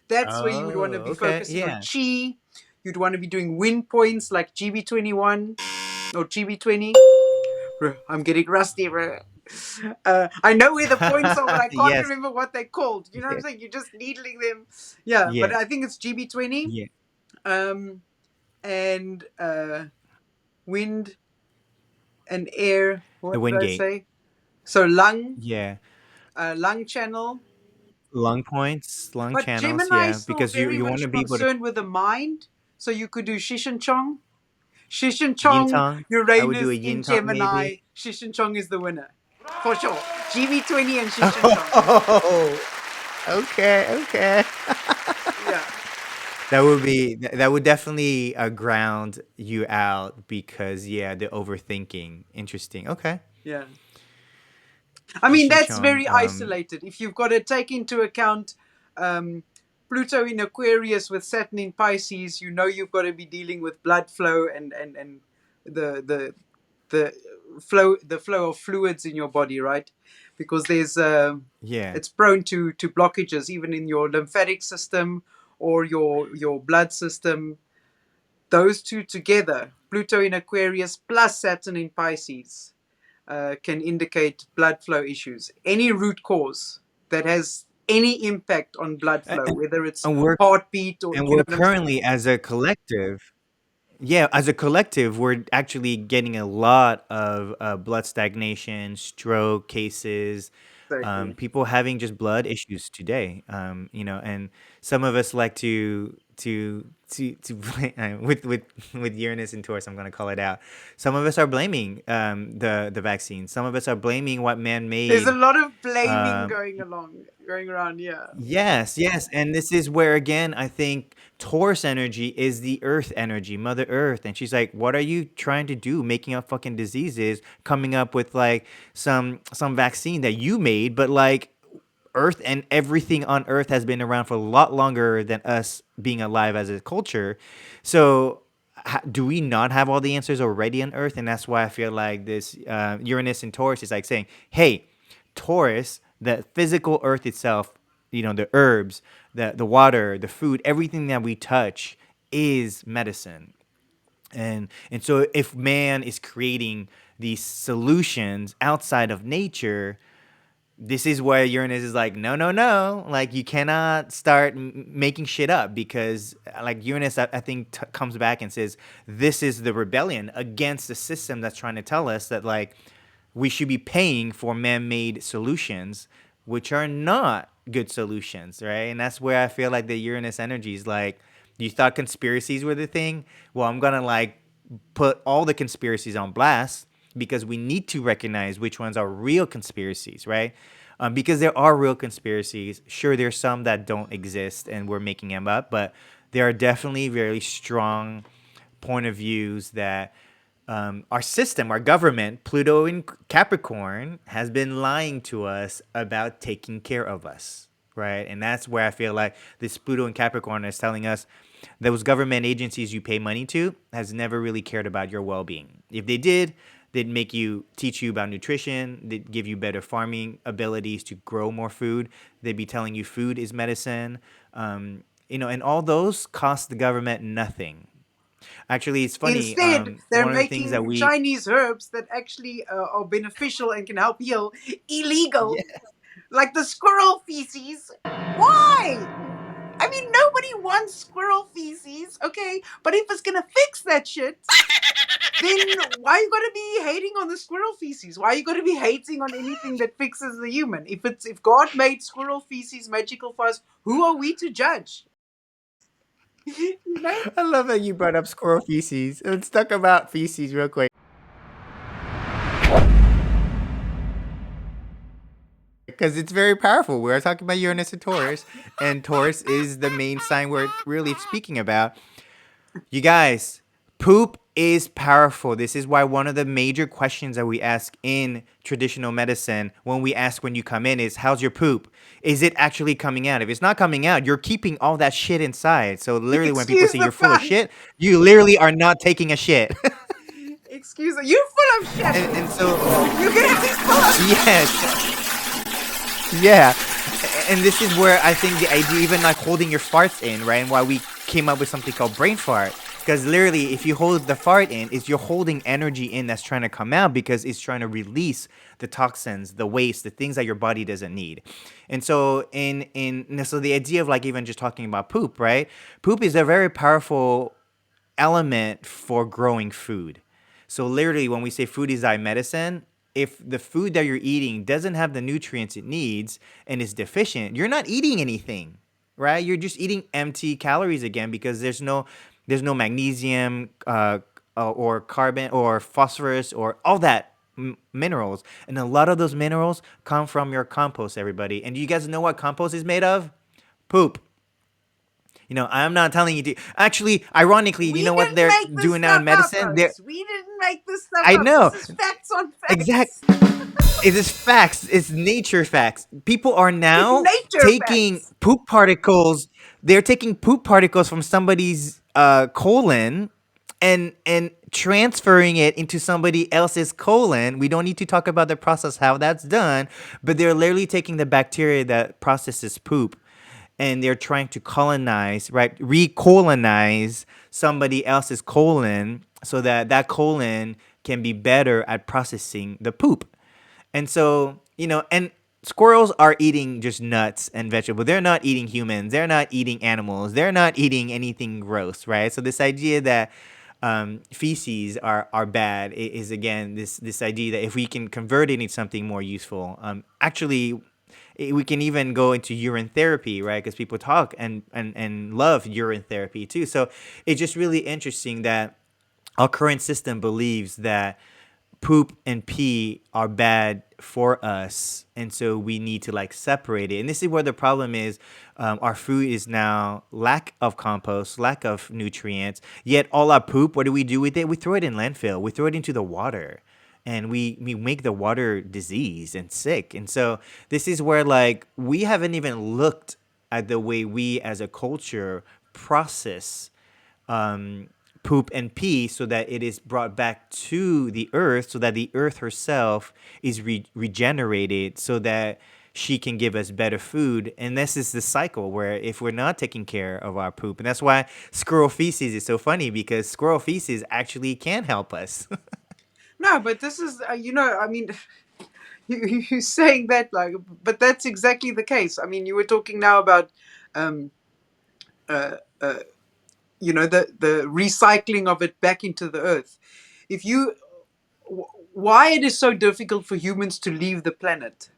That's where you would want to Oh, be okay, focusing on yeah. chi. You'd want to be doing wind points like GB21 or GB20. I'm getting rusty, bro. I know where the points are, but I can't Yes. remember what they're called. You know what I'm Yeah. saying? You're just needling them. Yeah, but Yeah. I think it's GB20. Yeah. Um, and wind and air. The What did wind I gate. say? So Yeah. lung channel. Lung points, lung But channels, Gemini yeah, is still because you very you want to much be able to concerned with the mind. So you could do Shishin Chong. Shishin yin Chong, tong. I would do a Uranus in yin tong maybe. Gemini. Shishin Chong is the winner. For sure. GB20 and Shishin Chong. Oh, okay, okay. Yeah. That would definitely ground you out because yeah, the overthinking. Interesting. Okay. Yeah. I mean, Shishin that's Chong. very isolated. If you've got to take into account um, Pluto in Aquarius with Saturn in Pisces, you know you've got to be dealing with blood flow and the the the the flow of fluids in your body, right? Because there's Yeah. it's prone to blockages even in your lymphatic system or your blood system. Those two together, Pluto in Aquarius plus Saturn in Pisces, can indicate blood flow issues. Any root cause that has any impact on blood A- flow, And, whether it's and we're heartbeat or, and you know we're what I'm saying? currently as a collective. Yeah, as a collective, we're actually getting a lot of blood stagnation, stroke cases, Exactly. people having just blood issues today. And some of us like to with Uranus and Taurus. I'm going to call it out. Some of us are blaming the vaccine. Some of us are blaming what man There's a made. lot of blaming Um, going around. Yeah. Yes, yes. And this is where, again, I think Taurus energy is the earth energy, Mother Earth. And she's like, what are you trying to do? Making up fucking diseases, coming up with like some vaccine that you made, but like Earth and everything on Earth has been around for a lot longer than us being alive as a culture. So do we not have all the answers already on Earth? And that's why I feel like this Uranus and Taurus is like saying, hey, Taurus, the physical earth itself, the herbs, the water, the food, everything that we touch is medicine. And so if man is creating these solutions outside of nature, this is where Uranus is like, no, no, no. Like, you cannot start making shit up because, like, Uranus, I think, comes back and says, this is the rebellion against the system that's trying to tell us that, like, we should be paying for man made solutions, which are not good solutions, right? And that's where I feel like the Uranus energy is like, You thought conspiracies were the thing? Well, I'm gonna like put all the conspiracies on blast because we need to recognize which ones are real conspiracies, right? Because there are real conspiracies. Sure, there's some that don't exist and we're making them up, but there are definitely very strong point of views that our system, our government, Pluto in Capricorn, has been lying to us about taking care of us, right? And that's where I feel like this Pluto in Capricorn is telling us those government agencies you pay money to has never really cared about your well-being. If they did, they'd make you teach you about nutrition. They'd give you better farming abilities to grow more food. They'd be telling you food is medicine. And all those cost the government nothing. Actually, it's funny. Instead, they're One of the things that making we Chinese herbs that actually are beneficial and can help heal illegal, yeah. like the squirrel feces. Why? I mean, nobody wants squirrel feces, okay? But if it's gonna fix that shit, then why you gotta be hating on the squirrel feces? Why you gotta be hating on anything that fixes the human? If God made squirrel feces magical for us, who are we to judge? You know? I love that you brought up squirrel feces. Let's talk about feces real quick because it's very powerful. We're talking about Uranus and Taurus is the main sign we're really speaking about. You guys, poop is powerful. This is why one of the major questions that we ask in traditional medicine when you come in is, how's your poop? Is it actually coming out? If it's not coming out, you're keeping all that shit inside. So literally when people Excuse say the you're full of pun. shit, you literally are not taking a shit. Excuse me. You're full of shit. and so You're gonna be full of shit. yes, yeah. And this is where I think the idea, even like holding your farts in, right? And why we came up with something called brain fart. Because literally, if you hold the fart in, is you're holding energy in that's trying to come out because it's trying to release the toxins, the waste, the things that your body doesn't need. And so so the idea of like even just talking about poop, right? Poop is a very powerful element for growing food. So literally, when we say food is thy medicine, if the food that you're eating doesn't have the nutrients it needs and is deficient, you're not eating anything, right? You're just eating empty calories again because there's no magnesium or carbon or phosphorus or all that minerals, and a lot of those minerals come from your compost, everybody. And do you guys know what compost is made of? Poop. I'm not telling you to. Actually, ironically, you We know what didn't they're make this doing now in stuff up, medicine? folks. We didn't make this stuff I up. This know, is facts on exact. facts. It is facts. It's nature facts. People are It's now nature taking facts. poop particles. They're taking poop particles from somebody's colon and transferring it into somebody else's colon. We don't need to talk about the process how that's done, but they're literally taking the bacteria that processes poop and they're trying to colonize, right? Recolonize somebody else's colon so that that colon can be better at processing the poop. And so, and squirrels are eating just nuts and vegetables. They're not eating humans. They're not eating animals. They're not eating anything gross, right? So this idea that feces are bad is again this idea that if we can convert it into something more useful, actually we can even go into urine therapy, right? Because people talk and love urine therapy too. So it's just really interesting that our current system believes that poop and pee are bad for us, and so we need to like separate it. And this is where the problem is. Our food is now lack of compost, lack of nutrients, yet all our poop, what do we do with it? We throw it in landfill, we throw it into the water, and we make the water disease and sick. And so this is where like we haven't even looked at the way we as a culture process um, poop and pee so that it is brought back to the earth, so that the earth herself is regenerated, so that she can give us better food. And this is the cycle where if we're not taking care of our poop, and that's why squirrel feces is so funny, because squirrel feces actually can help us. No, but this is, I mean, you're saying that, like, but that's exactly the case. I mean, you were talking now about, um, uh, uh, the recycling of it back into the earth. If you, why it is so difficult for humans to leave the planet?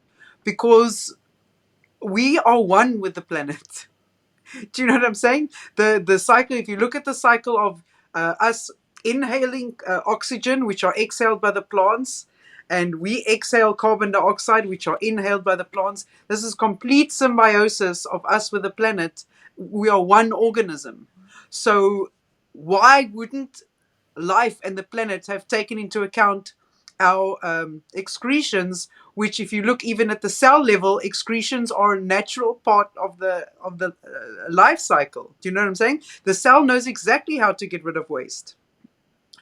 Because we are one with the planet. Do you know what I'm saying? The cycle, if you look at the cycle of us inhaling oxygen, which are exhaled by the plants, and we exhale carbon dioxide, which are inhaled by the plants, this is complete symbiosis of us with the planet. We are one organism. So why wouldn't life and the planet have taken into account our excretions, which, if you look even at the cell level, excretions are a natural part of the life cycle. Do you know what I'm saying? The cell knows exactly how to get rid of waste.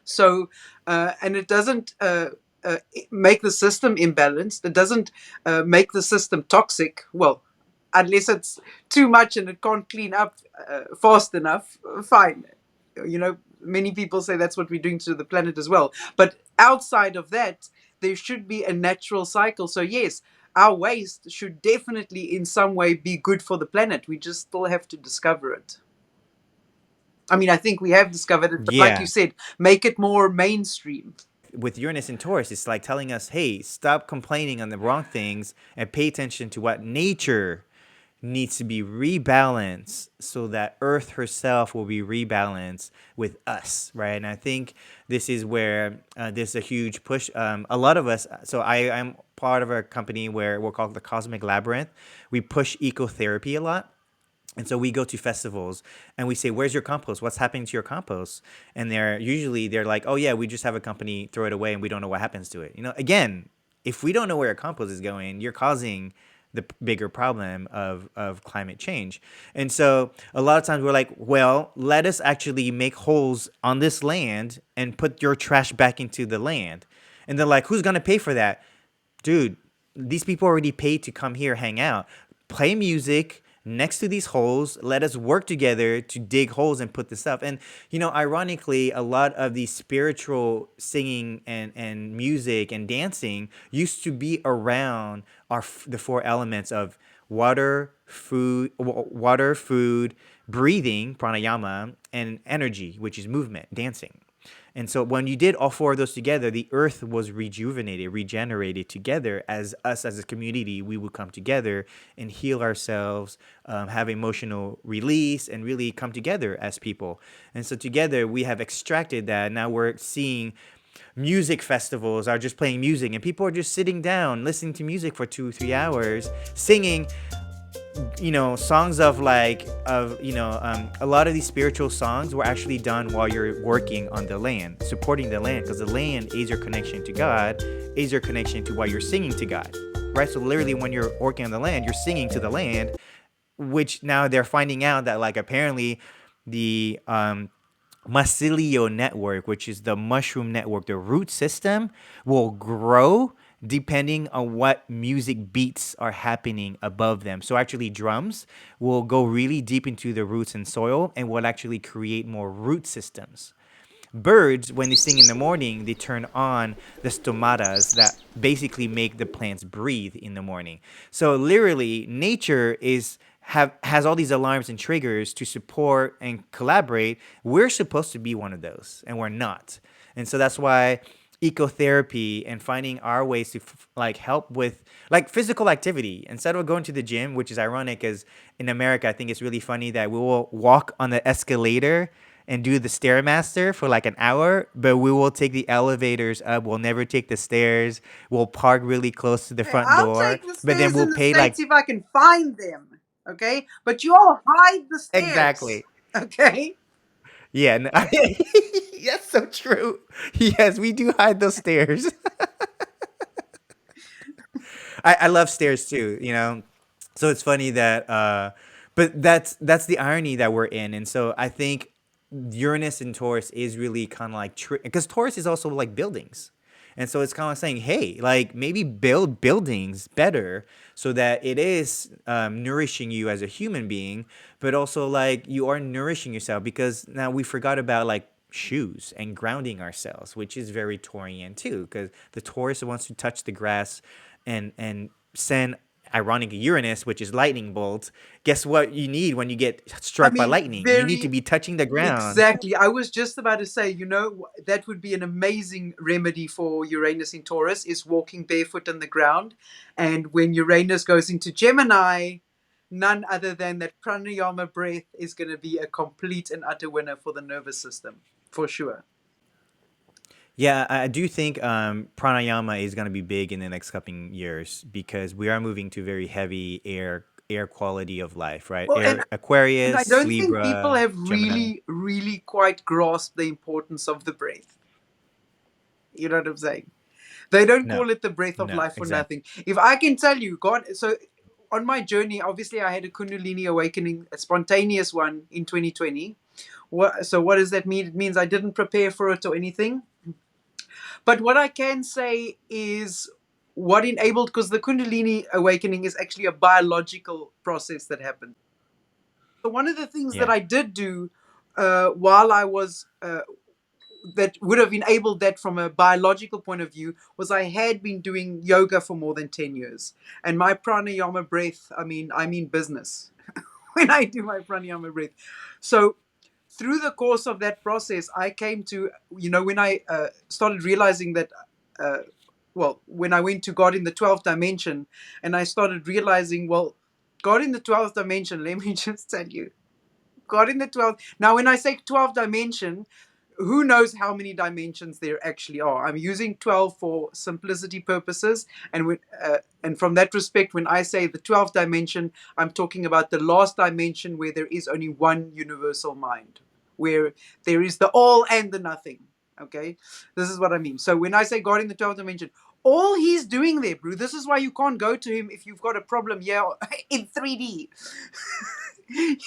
So, and it doesn't uh, make the system imbalanced. It doesn't make the system toxic. Well, unless it's too much and it can't clean up fast enough, fine. You know, many people say that's what we're doing to the planet as well. But outside of that, there should be a natural cycle. So, yes, our waste should definitely in some way be good for the planet. We just still have to discover it. I mean, I think we have discovered it, but like you Yeah. said, make it more mainstream. With Uranus and Taurus, it's like telling us, hey, stop complaining on the wrong things and pay attention to what nature needs to be rebalanced so that Earth herself will be rebalanced with us, right? And I think this is where there's a huge push. A lot of us, so I am part of a company where we're called the Cosmic Labyrinth. We push ecotherapy a lot. And so we go to festivals and we say, "Where's your compost? What's happening to your compost?" And they're like, "Oh yeah, we just have a company throw it away and we don't know what happens to it." You know, again, if we don't know where our compost is going, you're causing the bigger problem of climate change. And so a lot of times we're like, "Well, let us actually make holes on this land and put your trash back into the land." And they're like, "Who's gonna pay for that?" Dude, these people already paid to come here, hang out, play music next to these holes. Let us work together to dig holes and put this stuff. And you know, ironically, a lot of the spiritual singing and music and dancing used to be around the four elements of water, food, breathing, pranayama, and energy, which is movement, dancing. And so when you did all four of those together, the earth was rejuvenated, regenerated together. As us as a community, we would come together and heal ourselves, have emotional release, and really come together as people. And so together we have extracted that. Now we're seeing music festivals are just playing music, and people are just sitting down listening to music for 2 3 hours, singing, you know, songs of a lot of these spiritual songs were actually done while you're working on the land, supporting the land, because the land is your connection to God, is your connection to why you're singing to God, right? So literally when you're working on the land, you're singing to the land, which now they're finding out that like apparently the mycelial network, which is the mushroom network, the root system, will grow depending on what music beats are happening above them. So actually drums will go really deep into the roots and soil and will actually create more root systems. Birds, when they sing in the morning, they turn on the stomatas that basically make the plants breathe in the morning. So literally, nature has all these alarms and triggers to support and collaborate. We're supposed to be one of those, and we're not. And so that's why ecotherapy and finding our ways to like help with like physical activity instead of going to the gym, which is ironic, as in America I think it's really funny that we will walk on the escalator and do the stairmaster for like an hour, but we will take the elevators up. We'll never take the stairs. We'll park really close to the Okay, front I'll door, take the but then stairs we'll in the pay like States if I can find them. Okay? But you all hide the stairs. exactly. Okay? Yeah, no, that's so true. Yes, we do hide those stairs. I love stairs too, you know. So it's funny that but that's the irony that we're in. And so I think Uranus and Taurus is really kind of like because Taurus is also like buildings. And so it's kind of saying, hey, like maybe build buildings better so that it is nourishing you as a human being, but also like you are nourishing yourself, because now we forgot about like shoes and grounding ourselves, which is very Taurian too, because the Taurus wants to touch the grass and send ironic Uranus, which is lightning bolts. Guess what you need when you get I struck by mean, lightning? You need to very be touching the ground. exactly. I was just about to say, you know, that would be an amazing remedy for Uranus in Taurus is walking barefoot on the ground. And when Uranus goes into Gemini, none other than that pranayama breath is going to be a complete and utter winner for the nervous system, for sure. Yeah, I do think pranayama is going to be big in the next couple years because we are moving to very heavy air quality of life, right? Well, Air and I Aquarius, don't think people Libra, have Gemini. really quite grasped the importance of the breath. You know what I'm saying? They don't No, call it the breath of no, life for exactly. nothing. If I can tell you, God, so on my journey, obviously I had a Kundalini awakening, a spontaneous one in 2020. So what does that mean? It means I didn't prepare for it or anything. But what I can say is what enabled, because the Kundalini awakening is actually a biological process that happens. So one of the things that Yeah, I did do while I was that would have enabled that from a biological point of view was I had been doing yoga for more than 10 years. And my pranayama breath, I mean business when I do my pranayama breath. So through the course of that process, I came to, when I started realizing that, uh, well, when I went to God in the 12th dimension and I started realizing, well, God in the 12th dimension, let me just tell you, God in the 12th. Now, when I say 12th dimension, who knows how many dimensions there actually are? I'm using 12 for simplicity purposes, and from that respect, when I say the 12th dimension, I'm talking about the last dimension where there is only one universal mind, where there is the all and the nothing. Okay, this is what I mean. So when I say God in the 12th dimension, all he's doing there, bro. This is why you can't go to him if you've got a problem here in 3D.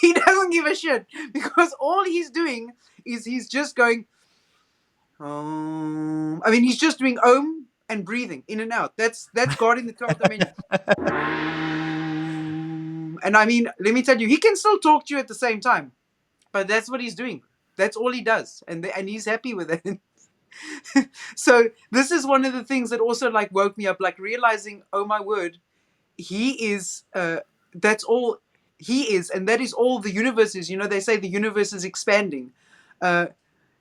He doesn't give a shit because all he's doing is he's just going he's just doing and breathing in and out. That's God in the 12th dimension. And I mean, let me tell you, he can still talk to you at the same time, but that's what he's doing. That's all he does, and he's happy with it. So this is one of the things that also like woke me up, like realizing, oh my word, he is. That's all he is, and that is all the universe is. They say the universe is expanding. Uh,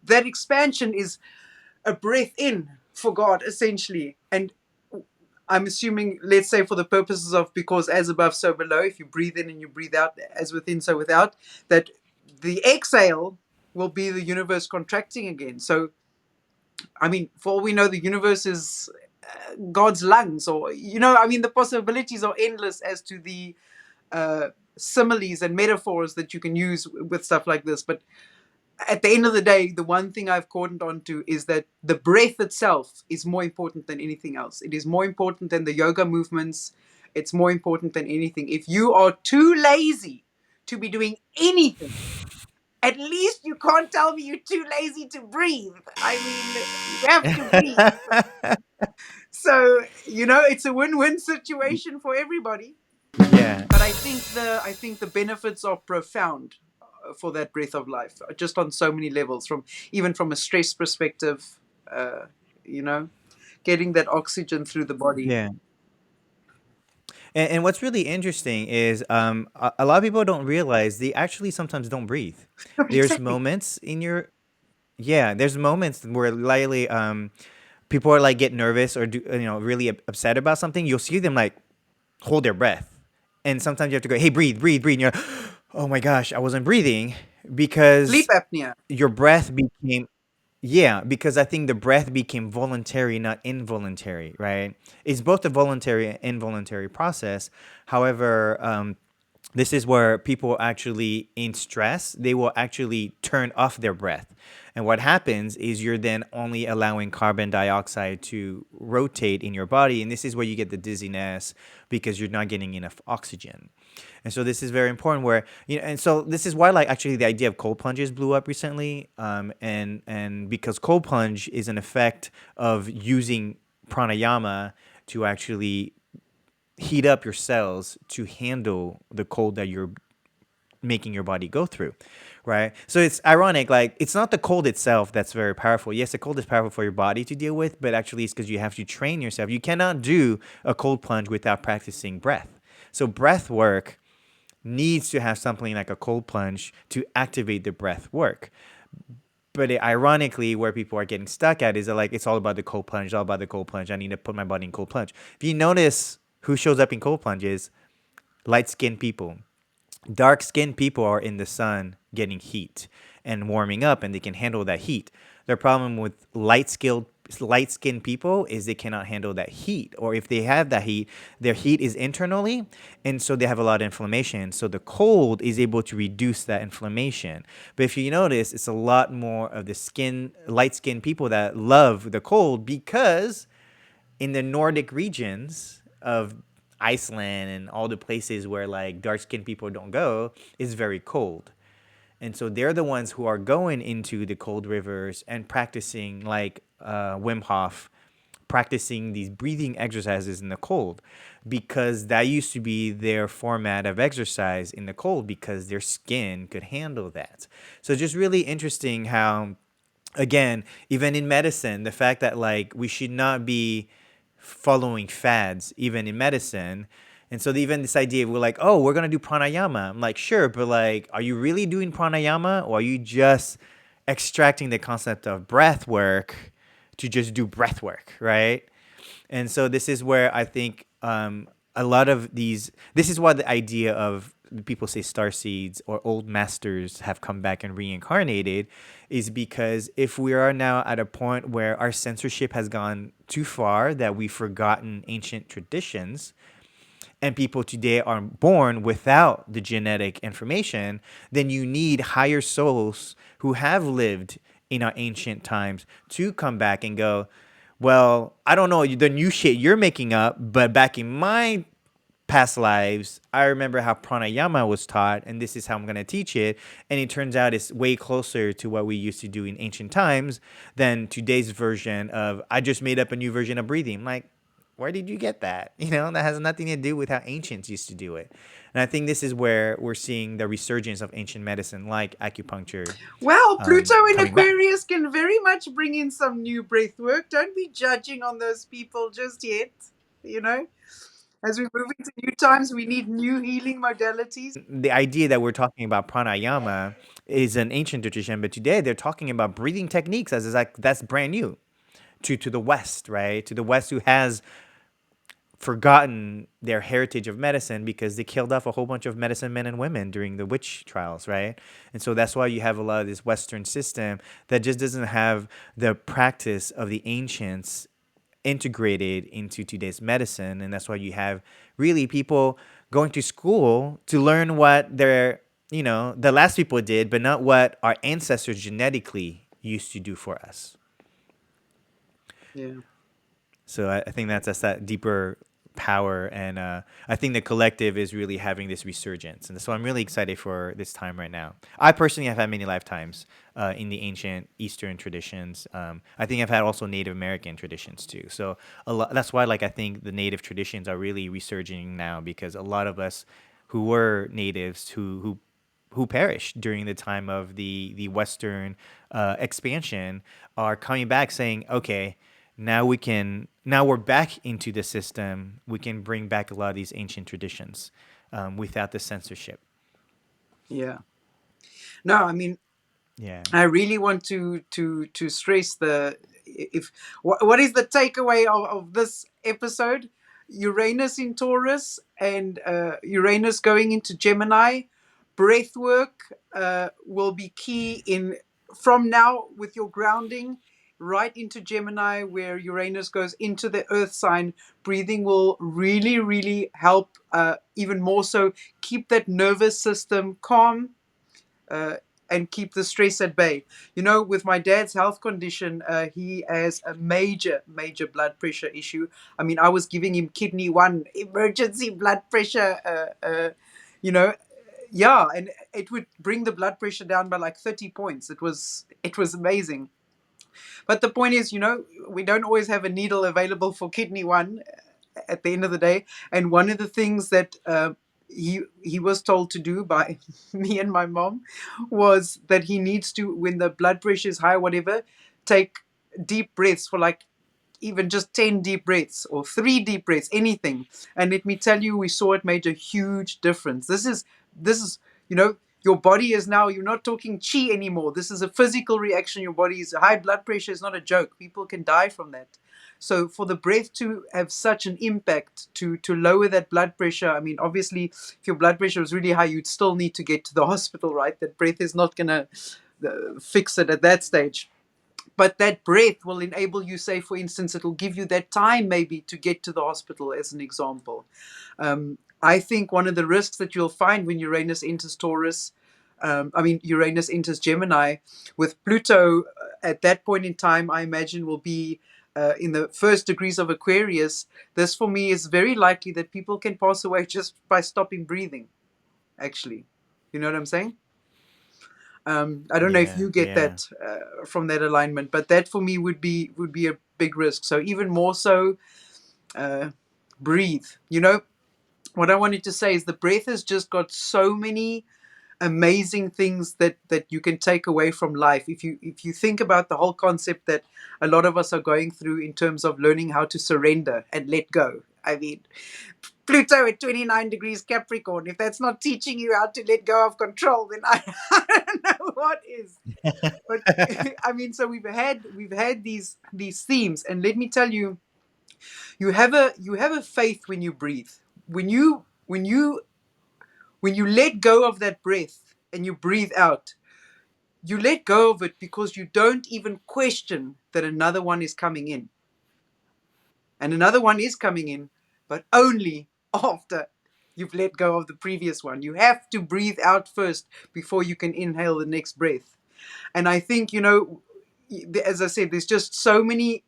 that expansion is a breath in for God, essentially. And I'm assuming, let's say, for the purposes of because as above, so below, if you breathe in and you breathe out, as within, so without, that the exhale will be the universe contracting again. So, I mean, for all we know, the universe is God's lungs, or, the possibilities are endless as to the similes and metaphors that you can use with stuff like this. But at the end of the day, the one thing I've caught on to is that the breath itself is more important than anything else. It is more important than the yoga movements. It's more important than anything. If you are too lazy to be doing anything, at least you can't tell me you're too lazy to breathe. I mean, you have to breathe. So, it's a win-win situation for everybody. yeah, But I think the benefits are profound for that breath of life, just on so many levels. Even from a stress perspective, uh, you know, getting that oxygen through the body. yeah. And what's really interesting is a lot of people don't realize they actually sometimes don't breathe. There's Exactly. moments in your yeah, there's moments where lightly people are like get nervous or do really upset about something. You'll see them like hold their breath, and sometimes you have to go, "Hey, breathe, breathe, breathe." And you're, oh my gosh, I wasn't breathing Sleep because apnea. your breath became yeah, because I think the breath became voluntary, not involuntary, right? It's both a voluntary and involuntary process. However, this is where people actually in stress they will actually turn off their breath, and what happens is you're then only allowing carbon dioxide to rotate in your body, and this is where you get the dizziness because you're not getting enough oxygen. And so this is very important where and so this is why like actually the idea of cold plunges blew up recently, and because cold plunge is an effect of using pranayama to actually heat up your cells to handle the cold that you're making your body go through, right? So it's ironic, like it's not the cold itself that's very powerful. Yes, the cold is powerful for your body to deal with, but actually it's because you have to train yourself. You cannot do a cold plunge without practicing breath. So breath work needs to have something like a cold plunge to activate the breath work. But ironically, where people are getting stuck at is that, like it's all about the cold plunge, it's all about the cold plunge. I need to put my body in cold plunge. If you notice who shows up in cold plunges, light skinned people. Dark skinned people are in the sun getting heat and warming up, and they can handle that heat. The problem with light skinned people is they cannot handle that heat, or if they have that heat, their heat is internally, and so they have a lot of inflammation. So the cold is able to reduce that inflammation. But if you notice, it's a lot more of the light skinned people that love the cold, because in the Nordic regions of Iceland and all the places where like dark skinned people don't go, is very cold. And so they're the ones who are going into the cold rivers and practicing like Wim Hof, practicing these breathing exercises in the cold, because that used to be their format of exercise in the cold, because their skin could handle that. So just really interesting how, again, even in medicine, the fact that like we should not be following fads, even in medicine. And so even this idea, we're like, oh, we're gonna do pranayama. I'm like, sure, but like, are you really doing pranayama, or are you just extracting the concept of breath work to just do breath work, right? And so this is where I think a lot of these. This is why the idea of people say star seeds or old masters have come back and reincarnated, is because if we are now at a point where our censorship has gone too far, that we've forgotten ancient traditions, and people today are born without the genetic information, then you need higher souls who have lived in our ancient times to come back and go, well, I don't know the new shit you're making up, but back in my past lives, I remember how pranayama was taught, and this is how I'm going to teach it. And it turns out it's way closer to what we used to do in ancient times than today's version of, I just made up a new version of breathing. I'm like, where did you get that? That has nothing to do with how ancients used to do it. And I think this is where we're seeing the resurgence of ancient medicine, like acupuncture, Well, Pluto in coming back. Aquarius can very much bring in some new breath work. Don't be judging on those people just yet. You know, as we move into new times, we need new healing modalities. The idea that we're talking about pranayama is an ancient tradition, but today they're talking about breathing techniques as is like that's brand new to the West, right? To the West, who has forgotten their heritage of medicine because they killed off a whole bunch of medicine men and women during the witch trials, right? And so that's why you have a lot of this Western system that just doesn't have the practice of the ancients integrated into today's medicine. And that's why you have really people going to school to learn what the last people did, but not what our ancestors genetically used to do for us. Yeah. So I think that's that deeper power, and I think the collective is really having this resurgence, and so I'm really excited for this time right now. I personally have had many lifetimes in the ancient Eastern traditions. I think I've had also Native American traditions too. So a lot, that's why like I think the Native traditions are really resurging now, because a lot of us who were natives who perished during the time of the Western expansion are coming back saying, okay, now we're back into the system. We can bring back a lot of these ancient traditions without the censorship. Yeah. No, I mean, Yeah. I really want to stress the if what is the takeaway of this episode? Uranus in Taurus and Uranus going into Gemini. Breathwork will be key in from now with your grounding right into Gemini, where Uranus goes into the Earth sign. Breathing will really, really help, even more so, keep that nervous system calm, uh, and keep the stress at bay. You know, with my dad's health condition, he has a major, major blood pressure issue. I mean, I was giving him kidney one emergency blood pressure, you know, yeah, and it would bring the blood pressure down by like 30 points. It was amazing. But the point is, we don't always have a needle available for kidney one at the end of the day. And one of the things that he was told to do by me and my mom was that he needs to, when the blood pressure is high, whatever, take deep breaths for like even just 10 deep breaths or 3 deep breaths, anything. And let me tell you, we saw it made a huge difference. This is, you know, Your body is now, you're not talking chi anymore. This is a physical reaction. Your body's high blood pressure is not a joke. People can die from that. So for the breath to have such an impact to lower that blood pressure, I mean, obviously, if your blood pressure is really high, you'd still need to get to the hospital, right? That breath is not going to fix it at that stage. But that breath will enable you, say, for instance, it'll give you that time maybe to get to the hospital, as an example. I think one of the risks that you'll find when Uranus enters Taurus, Uranus enters Gemini, with Pluto at that point in time, I imagine will be in the first degrees of Aquarius. This for me is very likely that people can pass away just by stopping breathing, actually. You know what I'm saying? I don't know if Yeah, you get yeah. that from that alignment, but that for me would be a big risk. So even more so, uh, breathe. You know, what I wanted to say is the breath has just got so many amazing things that you can take away from life. If you think about the whole concept that a lot of us are going through in terms of learning how to surrender and let go. I mean, Pluto at 29 degrees Capricorn, if that's not teaching you how to let go of control, then I don't know what is. But I mean, so we've had these themes, and let me tell you, you have a faith when you breathe. When you let go of that breath and you breathe out, you let go of it because you don't even question that another one is coming in. And another one is coming in, but only after you've let go of the previous one. You have to breathe out first before you can inhale the next breath. And I think, as I said, there's just so many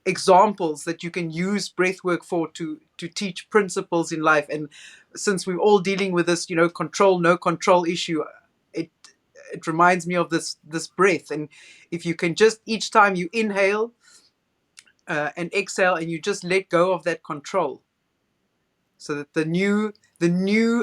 examples that you can use breathwork for to teach principles in life. And since we're all dealing with this, control no control issue, it it reminds me of this breath. And if you can just, each time you inhale and exhale, and you just let go of that control, so that the new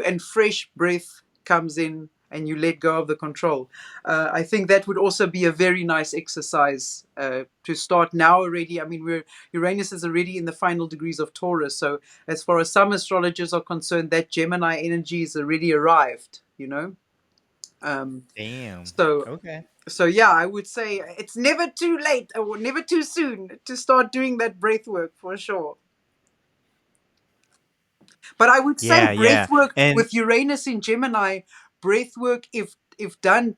and fresh breath comes in, and you let go of the control. I think that would also be a very nice exercise to start now already. I mean, Uranus is already in the final degrees of Taurus, so as far as some astrologers are concerned, that Gemini energy has already arrived. Um, Damn. so Okay. so yeah, I would say it's never too late or never too soon to start doing that breath work, for sure. But I would say Yeah, yeah. breath work And with Uranus in Gemini, breath work, if done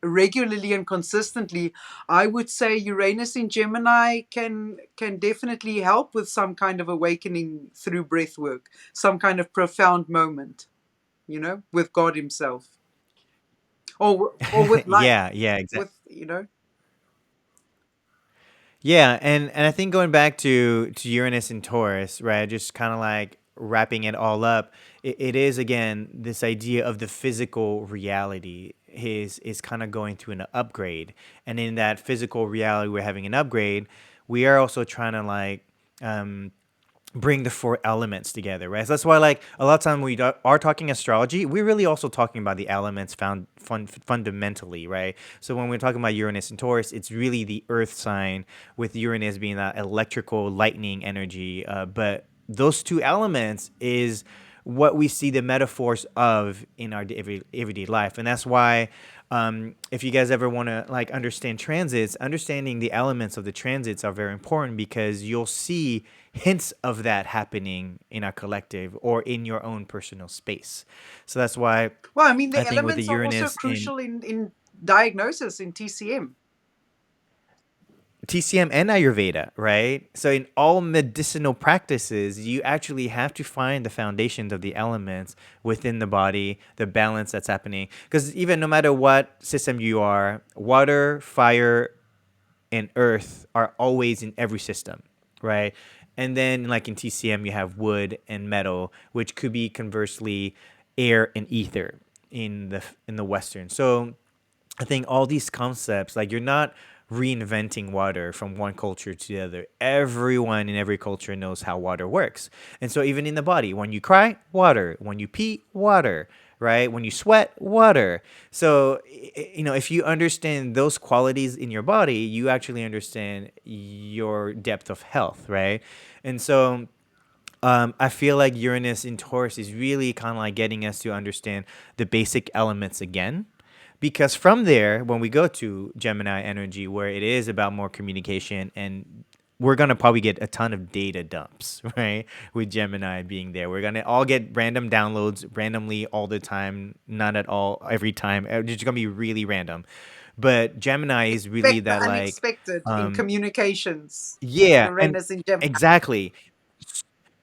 regularly and consistently, I would say Uranus in Gemini can definitely help with some kind of awakening through breath work, some kind of profound moment, with God Himself, or with life, yeah, yeah, with. Yeah, and I think going back to Uranus and Taurus, right? Just kind of like wrapping it all up, it is again this idea of the physical reality is kind of going through an upgrade, and in that physical reality, we're having an upgrade. We are also trying to like um, bring the four elements together, right? So that's why, like, a lot of time we are talking astrology, we're really also talking about the elements fundamentally, right? So when we're talking about Uranus and Taurus, it's really the earth sign, with Uranus being that electrical lightning energy. But those two elements is what we see the metaphors of in our everyday life. And that's why if you guys ever want to like understand transits, understanding the elements of the transits are very important, because you'll see hints of that happening in our collective or in your own personal space. So that's why Well, I mean, I the think with the elements are also Uranus in crucial in diagnosis in TCM. TCM and Ayurveda, right? So in all medicinal practices, you actually have to find the foundations of the elements within the body, the balance that's happening. Because even no matter what system you are, water, fire, and earth are always in every system, right? And then like in TCM, you have wood and metal, which could be conversely air and ether in the Western. So I think all these concepts, like you're not reinventing water from one culture to the other. Everyone in every culture knows how water works. And so even in the body, when you cry, water. When you pee, water, right? When you sweat, water. So, if you understand those qualities in your body, you actually understand your depth of health, right? And so I feel like Uranus in Taurus is really kind of like getting us to understand the basic elements again. Because from there, when we go to Gemini energy, where it is about more communication, and we're going to probably get a ton of data dumps, right? With Gemini being there. We're going to all get random downloads randomly all the time, not at all every time. It's just going to be really random. But Gemini is really Expect the that like, unexpected in communications. yeah, and Uranus in Gemini. exactly.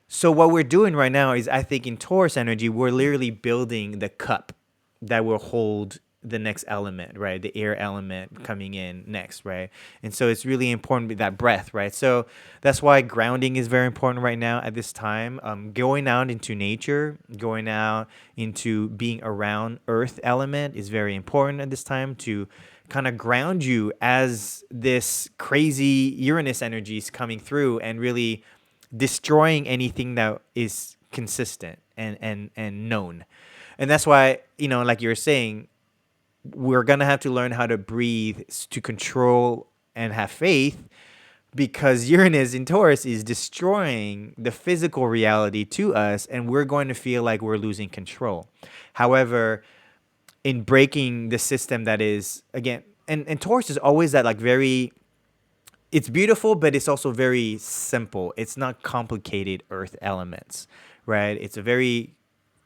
So what we're doing right now is, I think in Taurus energy, we're literally building the cup that will hold the next element, right? The air element coming in next, right? And so it's really important with that breath, right? So that's why grounding is very important right now at this time. Going out into nature, going out into being around earth element is very important at this time to kind of ground you as this crazy Uranus energy is coming through and really destroying anything that is consistent and known. And that's why, like you were saying, we're going to have to learn how to breathe to control and have faith, because Uranus in Taurus is destroying the physical reality to us, and we're going to feel like we're losing control. However, in breaking the system that is, again, and Taurus is always that like very, it's beautiful, but it's also very simple. It's not complicated earth elements, right? It's a very,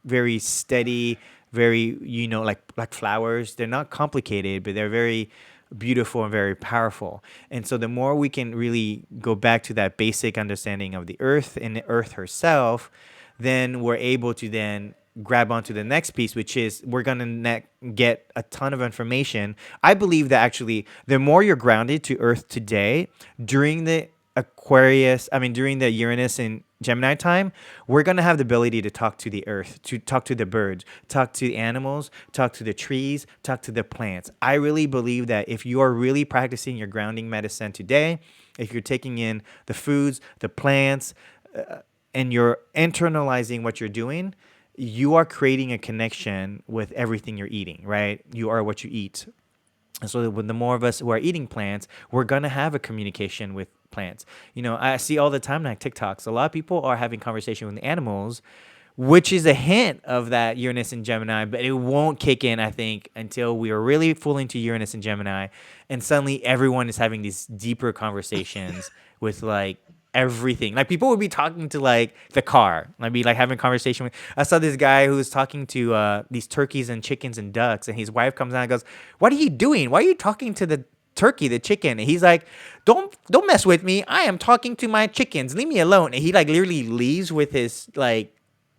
very steady, very, like flowers. They're not complicated, but they're very beautiful and very powerful. And so the more we can really go back to that basic understanding of the earth and the earth herself, then we're able to then grab onto the next piece, which is we're going to get a ton of information. I believe that actually, the more you're grounded to earth today, during the during the Uranus and Gemini time, we're going to have the ability to talk to the earth, to talk to the birds, talk to the animals, talk to the trees, talk to the plants. I really believe that if you are really practicing your grounding medicine today, if you're taking in the foods, the plants, and you're internalizing what you're doing, you are creating a connection with everything you're eating, right? You are what you eat. And so when the more of us who are eating plants, we're going to have a communication with plants. I see all the time like TikToks. A lot of people are having conversation with animals, which is a hint of that Uranus and Gemini, but it won't kick in, I think, until we are really full into Uranus and Gemini. And suddenly everyone is having these deeper conversations with like everything. Like people would be talking to like the car. I'd be like having a conversation with, I saw this guy who was talking to these turkeys and chickens and ducks, and his wife comes out and goes, "What are you doing? Why are you talking to the turkey, the chicken?" And he's like, don't mess with me. I am talking to my chickens. Leave me alone." And he like literally leaves with his like,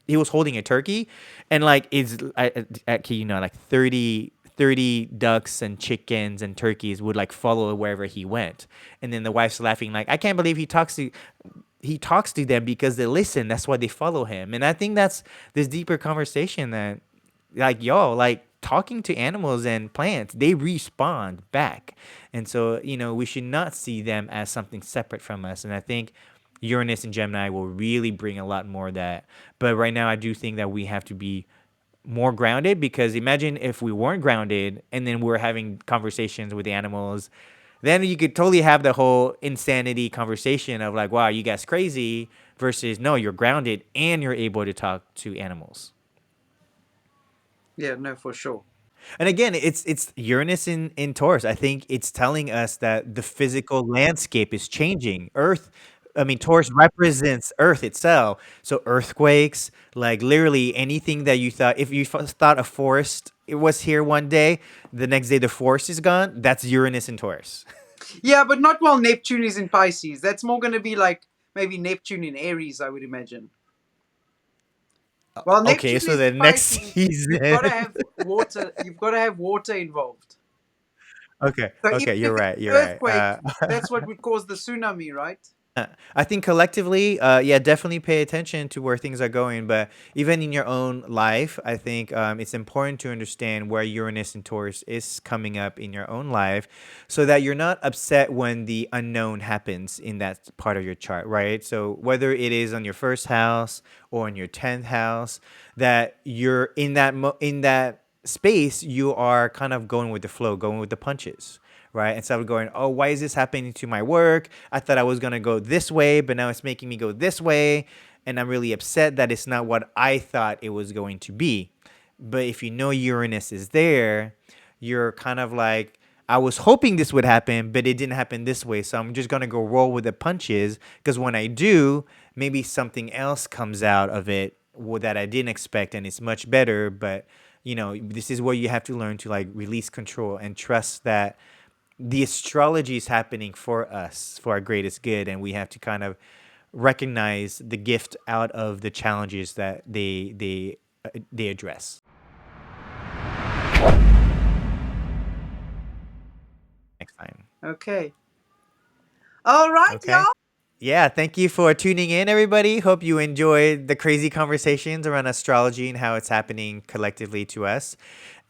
he was holding a turkey, and like actually, like 30 ducks and chickens and turkeys would like follow wherever he went. And then the wife's laughing like, "I can't believe he talks to them because they listen. That's why they follow him." And I think that's this deeper conversation that, like, yo, like talking to animals and plants, they respond back. And so, we should not see them as something separate from us. And I think Uranus and Gemini will really bring a lot more of that. But right now, I do think that we have to be more grounded, because imagine if we weren't grounded and then we're having conversations with the animals, then you could totally have the whole insanity conversation of like, wow, you guys crazy, versus no, you're grounded and you're able to talk to animals. Yeah, no, for sure. And again, it's Uranus in Taurus. I think it's telling us that the physical landscape is changing. Taurus represents Earth itself. So earthquakes, like literally anything that you thought, if you thought a forest it was here one day, the next day the forest is gone. That's Uranus and Taurus. Yeah, but not while Neptune is in Pisces. That's more going to be like maybe Neptune in Aries, I would imagine. While Okay, Neptune so is the in next Pisces, you've got to season. have water. You've got to have water involved. Okay, So if okay, you're there's right. an You're right. earthquake, that's what would cause the tsunami, right? I think collectively, yeah, definitely pay attention to where things are going. But even in your own life, I think it's important to understand where Uranus and Taurus is coming up in your own life, so that you're not upset when the unknown happens in that part of your chart, right? So whether it is on your first house or in your 10th house, that you're in that space, you are kind of going with the flow, going with the punches, right? Instead of going, "Oh, why is this happening to my work? I thought I was gonna go this way, but now it's making me go this way." and I'm really upset that it's not what I thought it was going to be. But if you know Uranus is there, you're kind of like, I was hoping this would happen, but it didn't happen this way. So I'm just going to go roll with the punches, because when I do, maybe something else comes out of it that I didn't expect, and it's much better. But, this is where you have to learn to like release control and trust that the astrology is happening for us, for our greatest good. And we have to kind of recognize the gift out of the challenges that they address. Next time. Okay. All right, Okay. y'all. Yeah, thank you for tuning in, everybody. Hope you enjoyed the crazy conversations around astrology and how it's happening collectively to us.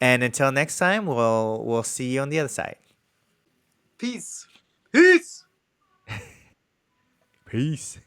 And until next time, we'll see you on the other side. Peace. Peace. Peace.